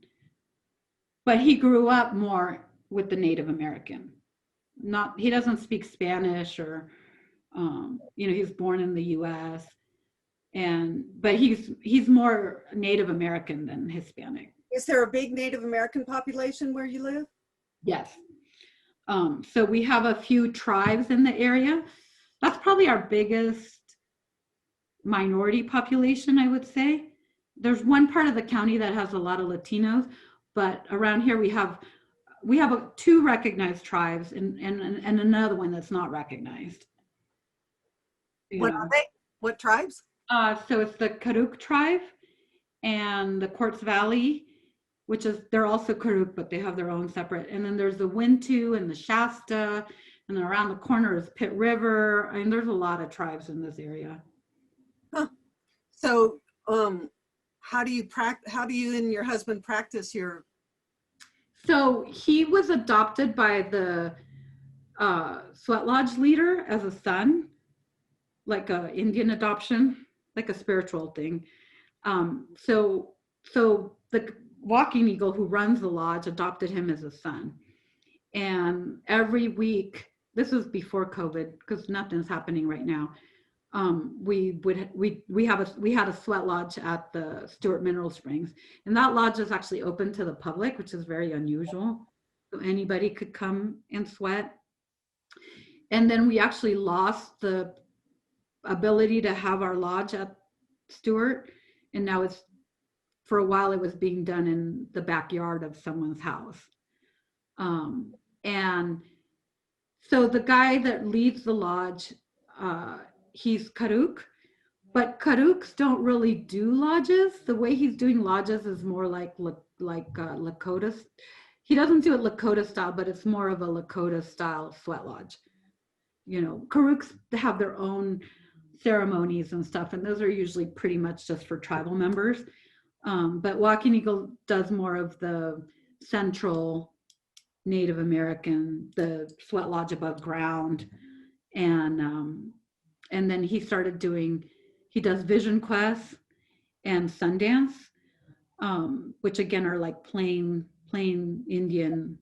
Speaker 2: but he grew up more with the Native American. He doesn't speak Spanish or, he's born in the US, but he's more Native American than Hispanic.
Speaker 1: Is there a big Native American population where you live?
Speaker 2: Yes. So we have a few tribes in the area. That's probably our biggest minority population, I would say. There's one part of the county that has a lot of Latinos, but around here we have 2 recognized tribes and another one that's not recognized.
Speaker 1: What are they? What tribes?
Speaker 2: So it's the Karuk tribe and the Quartz Valley which is, they're also Karuk, but they have their own separate. And then there's the Wintu and the Shasta, and then around the corner is Pitt River. I mean, there's a lot of tribes in this area.
Speaker 1: Huh. So, how do you and your husband practice your?
Speaker 2: So he was adopted by the Sweat Lodge leader as a son, like a Indian adoption, like a spiritual thing. So the Walking Eagle who runs the lodge adopted him as a son. And every week, this was before COVID, because nothing's happening right now. We had a sweat lodge at the Stewart Mineral Springs, and that lodge is actually open to the public, which is very unusual. So anybody could come and sweat. And then we actually lost the ability to have our lodge at Stewart, and now it's, for a while it was being done in the backyard of someone's house. And so the guy that leads the lodge, he's Karuk, but Karuks don't really do lodges. The way he's doing lodges is more like Lakota. He doesn't do it Lakota style, but it's more of a Lakota style sweat lodge. You know, Karuks have their own ceremonies and stuff, and those are usually pretty much just for tribal members. But Walking Eagle does more of the central Native American, the sweat lodge above ground. And then he started doing, he does vision quests and Sundance, which again are like plain Indian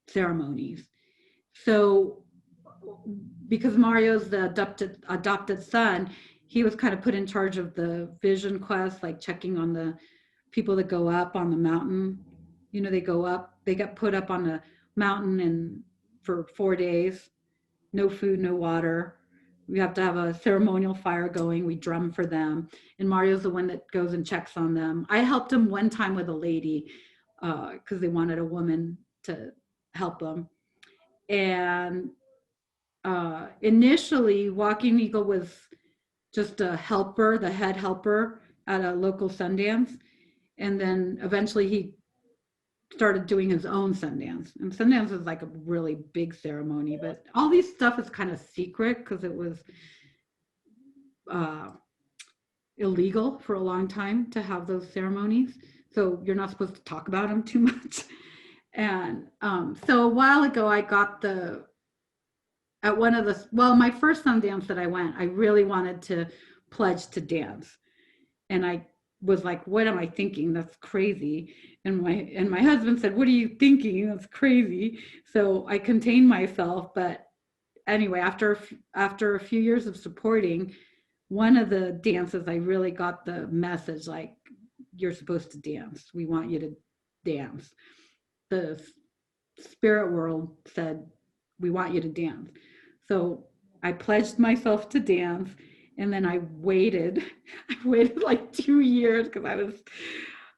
Speaker 2: ceremonies. So because Mario's the adopted son, he was kind of put in charge of the vision quest, like checking on the people that go up on the mountain. You know, they go up, they get put up on the mountain and for 4 days, no food, no water. We have to have a ceremonial fire going. We drum for them. And Mario's the one that goes and checks on them. I helped him one time with a lady because they wanted a woman to help them. And initially, Walking Eagle was just a helper, the head helper at a local Sundance. And then eventually he started doing his own Sundance. And Sundance is like a really big ceremony, but all these stuff is kind of secret because it was illegal for a long time to have those ceremonies. So you're not supposed to talk about them too much. And so a while ago, I got my first Sundance that I went, I really wanted to pledge to dance. And I was like, what am I thinking? That's crazy. And my husband said, what are you thinking? That's crazy. So I contained myself. But anyway, after a few years of supporting, one of the dances, I really got the message, like, you're supposed to dance. We want you to dance. The spirit world said, we want you to dance. So I pledged myself to dance. And then I waited like 2 years because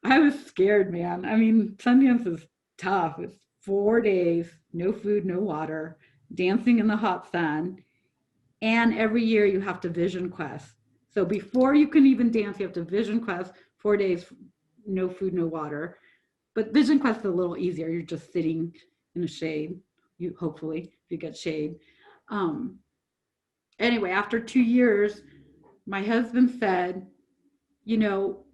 Speaker 2: I was scared, man. I mean, Sundance is tough. It's 4 days, no food, no water, dancing in the hot sun. And every year you have to vision quest. So before you can even dance, you have to vision quest, 4 days, no food, no water. But vision quest is a little easier. You're just sitting in the shade, hopefully, if you get shade. Anyway, after 2 years, my husband said, you know,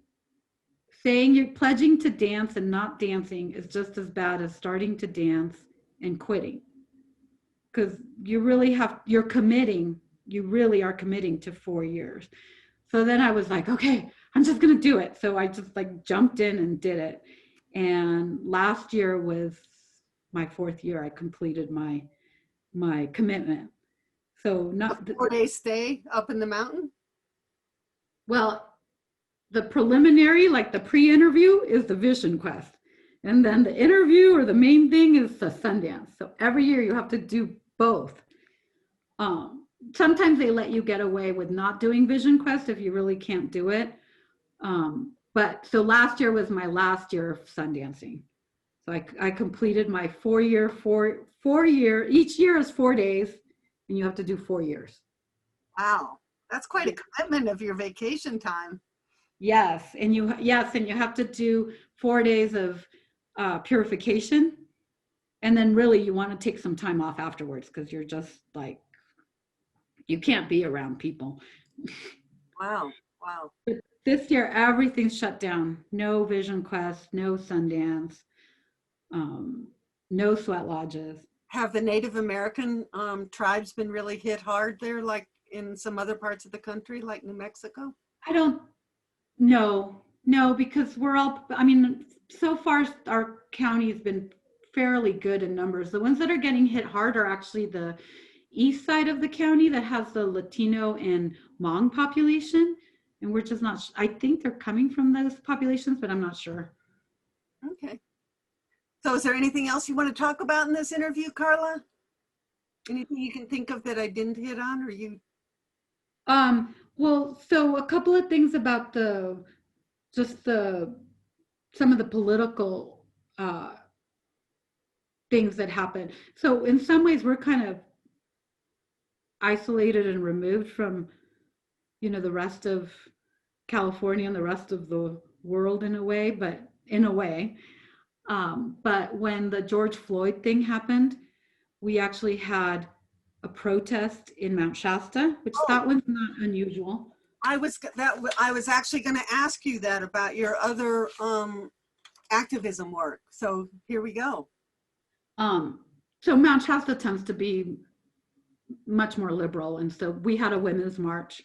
Speaker 2: saying you're pledging to dance and not dancing is just as bad as starting to dance and quitting. Because you really are committing to 4 years. So then I was like, okay, I'm just going to do it. So I just like jumped in and did it. And last year was my 4th year. I completed my commitment. So not
Speaker 1: a 4-day stay up in the mountain?
Speaker 2: Well, the preliminary, like the pre-interview, is the vision quest. And then the interview or the main thing is the Sundance. So every year you have to do both. Sometimes they let you get away with not doing vision quest if you really can't do it. But so last year was my last year of Sundancing. So I completed my 4 year, each year is 4 days and you have to do 4 years.
Speaker 1: Wow. That's quite a commitment of your vacation time.
Speaker 2: Yes, and you have to do 4 days of purification. And then really you want to take some time off afterwards because you're just like, you can't be around people.
Speaker 1: Wow. Wow.
Speaker 2: But this year, everything's shut down. No Vision Quest, no Sundance, no sweat lodges.
Speaker 1: Have the Native American tribes been really hit hard there, like in some other parts of the country, like New Mexico?
Speaker 2: I don't know. No, because we're all, I mean, so far our county has been fairly good in numbers. The ones that are getting hit hard are actually the east side of the county that has the Latino and Hmong population. And we're just not, I think they're coming from those populations, but I'm not sure.
Speaker 1: Okay. So is there anything else you want to talk about in this interview, Carla? Anything you can think of that I didn't hit on, or you?
Speaker 2: Well, so a couple of things about some of the political things that happen. So in some ways we're kind of isolated and removed from, the rest of California and the rest of the world in a way, but when the George Floyd thing happened, we actually had a protest in Mount Shasta, which that was not unusual.
Speaker 1: I was actually going to ask you that about your other activism work. So here we go.
Speaker 2: So Mount Shasta tends to be much more liberal, and so we had a women's march,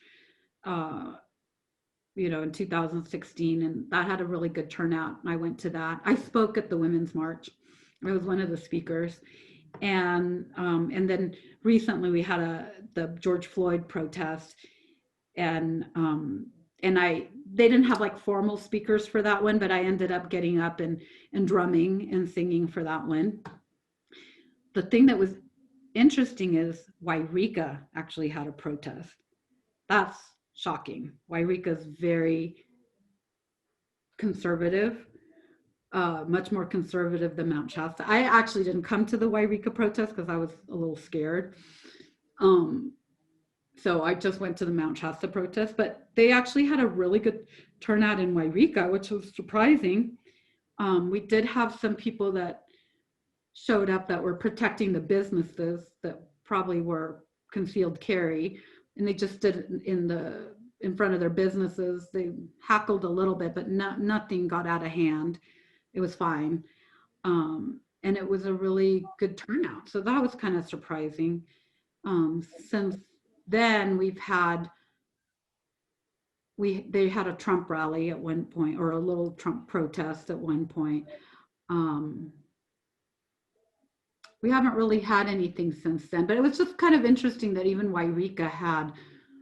Speaker 2: in 2016, and that had a really good turnout. I went to that. I spoke at the women's march. I was one of the speakers, and then recently we had the George Floyd protest, and they didn't have like formal speakers for that one, but I ended up getting up and drumming and singing for that one. The thing that was interesting is Wairika actually had a protest. That's shocking. Wairika is very conservative, much more conservative than Mount Shasta. I actually didn't come to the Wairika protest because I was a little scared. So I just went to the Mount Shasta protest, but they actually had a really good turnout in Wairika, which was surprising. We did have some people that showed up that were protecting the businesses that probably were concealed carry, and they just did it in front of their businesses. They hackled a little bit, but nothing got out of hand. It was fine. And it was a really good turnout. So that was kind of surprising. Since then they had a Trump rally at one point, or a little Trump protest at one point. We haven't really had anything since then, but it was just kind of interesting that even Wairika had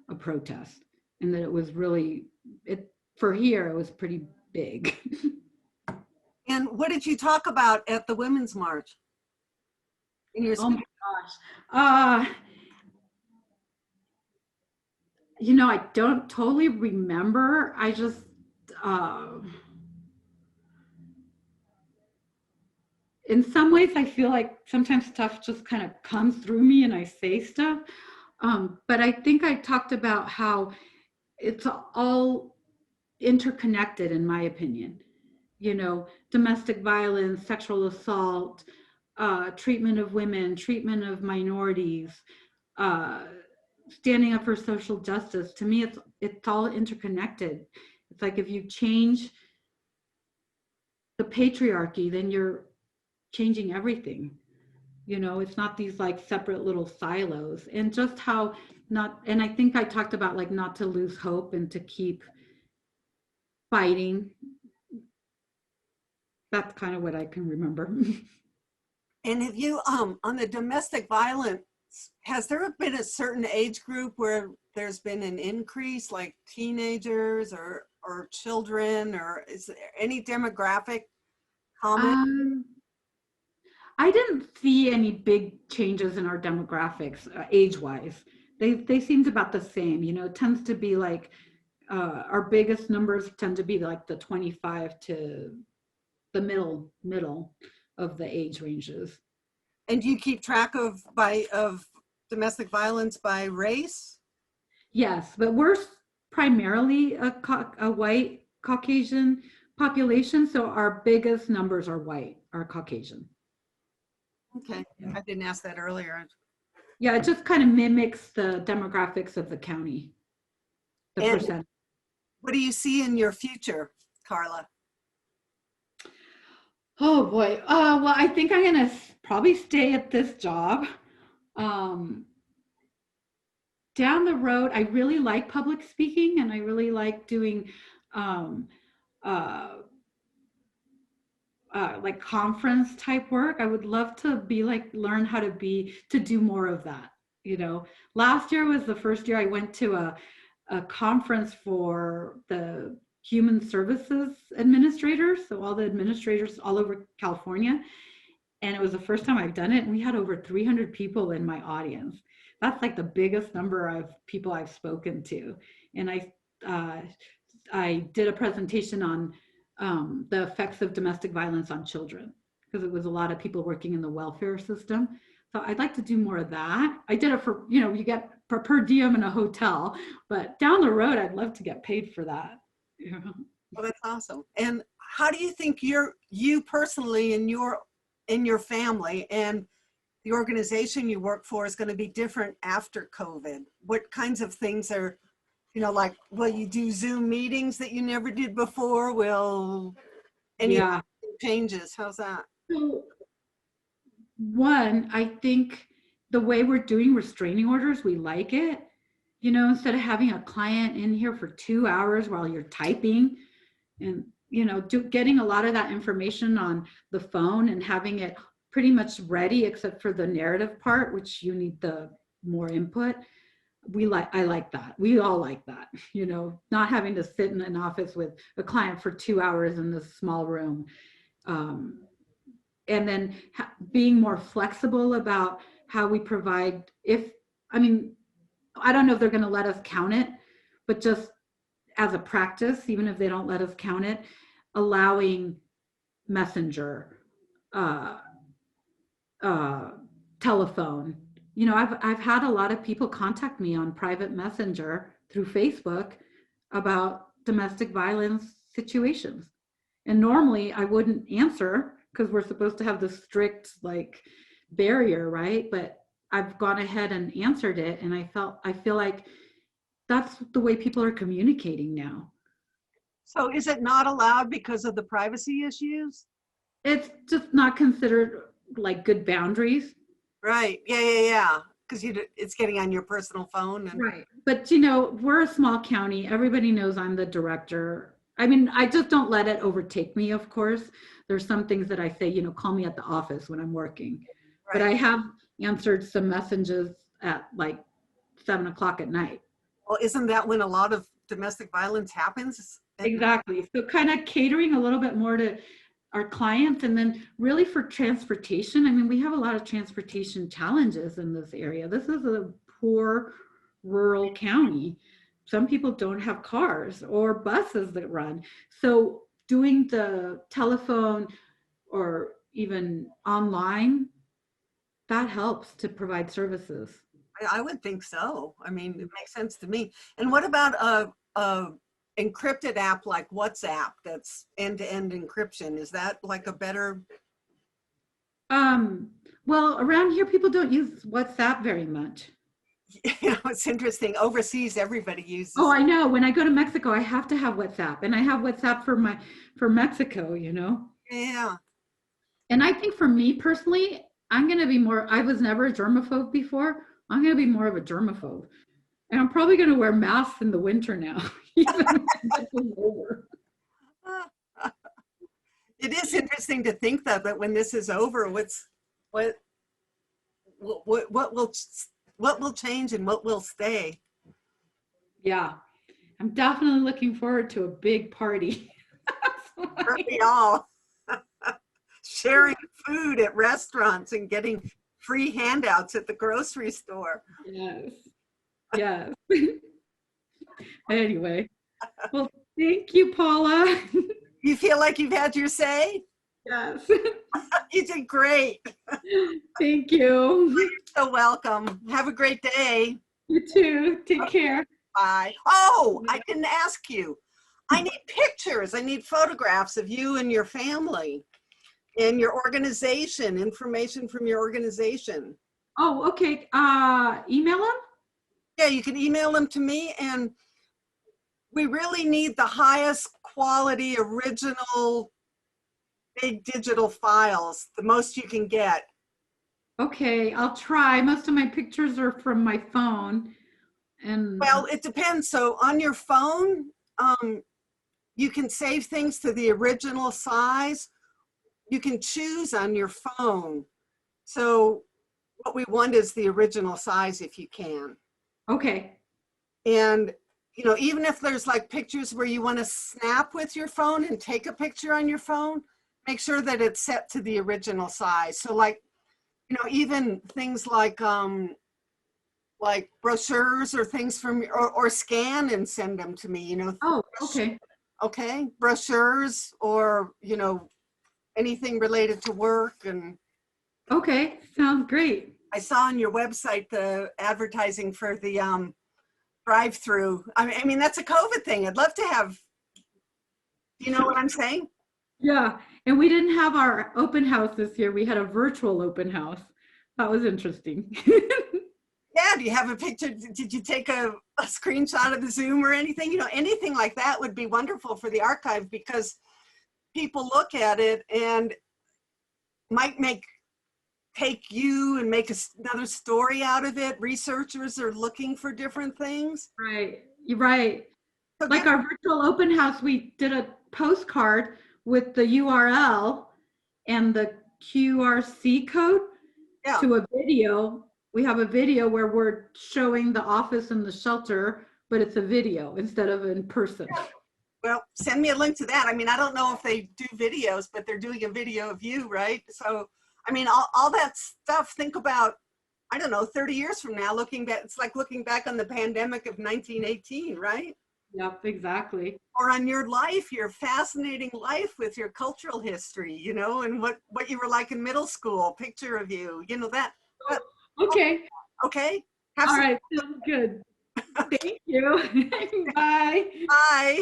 Speaker 2: a protest, and that it was really, for here, it was pretty big.
Speaker 1: And what did you talk about at the Women's March?
Speaker 2: Oh my gosh. I don't totally remember. I just, in some ways, I feel like sometimes stuff just kind of comes through me and I say stuff. But I think I talked about how it's all interconnected, in my opinion. Domestic violence, sexual assault, treatment of women, treatment of minorities, standing up for social justice. To me, it's all interconnected. It's like if you change the patriarchy, then you're changing everything. It's not these like separate little silos, and just how and I think I talked about like not to lose hope and to keep fighting. That's kind of what I can remember.
Speaker 1: And have you, on the domestic violence, has there been a certain age group where there's been an increase, like teenagers or children, or is there any demographic comment?
Speaker 2: I didn't see any big changes in our demographics age-wise. They seemed about the same. It tends to be like our biggest numbers tend to be like the 25 to the middle of the age ranges.
Speaker 1: And do you keep track of domestic violence by race?
Speaker 2: Yes, but we're primarily a white Caucasian population, so our biggest numbers are white, are Caucasian.
Speaker 1: Okay, I didn't ask that earlier.
Speaker 2: Yeah, it just kind of mimics the demographics of the county, the
Speaker 1: And
Speaker 2: percent.
Speaker 1: what do you see in your future, Carla?
Speaker 2: Oh boy. Well, I think I'm gonna probably stay at this job. Um, Down the road, I really like public speaking, and I really like doing um, uh, like conference type work. I would love to be like learn how to do more of that. You know, last year was the first year I went to a conference for the human services administrators, so all the administrators all over California. And it was the first time I've done it. And we had over 300 people in my audience. That's like the biggest number of people I've spoken to. And I did a presentation on the effects of domestic violence on children, because it was a lot of people working in the welfare system. So I'd like to do more of that. I did it for, you know, you get per diem in a hotel, but down the road, I'd love to get paid for that. Yeah.
Speaker 1: Well, that's awesome. And how do you think you personally and your family and the organization you work for is going to be different after COVID? What kinds of things are, you know, like, will you do Zoom meetings that you never did before? Will any changes? How's that?
Speaker 2: So one, I think the way we're doing restraining orders, we like it. You know, instead of having a client in here for 2 hours while you're typing and, you know, getting a lot of that information on the phone and having it pretty much ready, except for the narrative part, which you need the more input. I like that. We all like that, you know, not having to sit in an office with a client for 2 hours in this small room. And then being more flexible about how we provide, I don't know if they're going to let us count it, but just as a practice, even if they don't let us count it, allowing messenger, telephone. You know, I've had a lot of people contact me on private messenger through Facebook about domestic violence situations. And normally I wouldn't answer because we're supposed to have this strict like barrier, right? But I've gone ahead and answered it, and I feel like that's the way people are communicating now.
Speaker 1: So is it not allowed because of the privacy issues?
Speaker 2: It's just not considered like good boundaries.
Speaker 1: Right. Yeah. Because it's getting on your personal phone. And
Speaker 2: right. But, you know, we're a small county. Everybody knows I'm the director. I mean, I just don't let it overtake me, of course. There's some things that I say, you know, call me at the office when I'm working. Right. But I have answered some messages at like 7 o'clock at night.
Speaker 1: Well, isn't that when a lot of domestic violence happens?
Speaker 2: Exactly. So kind of catering a little bit more to our clients, and then really for transportation. I mean, we have a lot of transportation challenges in this area. This is a poor rural county. Some people don't have cars or buses that run. So doing the telephone or even online, that helps to provide services.
Speaker 1: I would think so. I mean, it makes sense to me. And what about a encrypted app like WhatsApp that's end-to-end encryption? Is that like a better?
Speaker 2: Well, around here people don't use WhatsApp very much.
Speaker 1: You know, it's interesting. Overseas, everybody uses.
Speaker 2: Oh, I know. When I go to Mexico, I have to have WhatsApp, and I have WhatsApp for Mexico, you know?
Speaker 1: Yeah.
Speaker 2: And I think for me personally, I'm going to be more, I was never a germaphobe before. I'm going to be more of a germaphobe. And I'm probably going to wear masks in the winter now. Even when it's over.
Speaker 1: It is interesting to think that when this is over, what will change and what will stay?
Speaker 2: Yeah, I'm definitely looking forward to a big party.
Speaker 1: Aren't we all? Sharing food at restaurants and getting free handouts at the grocery store.
Speaker 2: Yes. Anyway, well, thank you, Paula.
Speaker 1: You feel like you've had your say?
Speaker 2: Yes.
Speaker 1: You did great.
Speaker 2: Thank you.
Speaker 1: You're so welcome. Have a great day.
Speaker 2: You too. Take care.
Speaker 1: Bye. Oh, I didn't ask you. I need pictures. I need photographs of you and your family and your organization, information from your organization.
Speaker 2: Oh, okay. Email them?
Speaker 1: Yeah, you can email them to me, and we really need the highest quality, original, big digital files, the most you can get.
Speaker 2: Okay, I'll try. Most of my pictures are from my phone. And
Speaker 1: Well, it depends. So on your phone, you can save things to the original size. You can choose on your phone. So what we want is the original size if you can.
Speaker 2: okay.
Speaker 1: And, you know, even if there's like pictures where you want to snap with your phone and take a picture on your phone, make sure that it's set to the original size. So like, you know, even things like brochures or things from, or scan and send them to me, you know.
Speaker 2: Oh, okay.
Speaker 1: Okay, brochures or, you know, anything related to work. And
Speaker 2: Okay, sounds great.
Speaker 1: I saw on your website the advertising for the drive-through. I mean, that's a COVID thing. I'd love to have, you know what I'm saying?
Speaker 2: Yeah, and we didn't have our open house this year. We had a virtual open house. That was interesting.
Speaker 1: Yeah, do you have a picture? Did you take a screenshot of the Zoom or anything? You know, anything like that would be wonderful for the archive, because people look at it and might take you and make another story out of it. Researchers are looking for different things.
Speaker 2: Right, you're right.
Speaker 1: So
Speaker 2: Like our virtual open house, we did a postcard with the URL and the QRC code
Speaker 1: yeah,
Speaker 2: to a video. We have a video where we're showing the office and the shelter, but it's a video instead of in person.
Speaker 1: well, send me a link to that. I mean, I don't know if they do videos, but they're doing a video of you, right? So, I mean, all that stuff, think about, I don't know, 30 years from now, looking back, it's like looking back on the pandemic of 1918, right?
Speaker 2: Yep, exactly.
Speaker 1: Or on your life, your fascinating life with your cultural history, you know, and what you were like in middle school, picture of you, you know, that
Speaker 2: Okay.
Speaker 1: okay? Have
Speaker 2: All
Speaker 1: some
Speaker 2: right. Sounds good. Thank you. Bye.
Speaker 1: bye.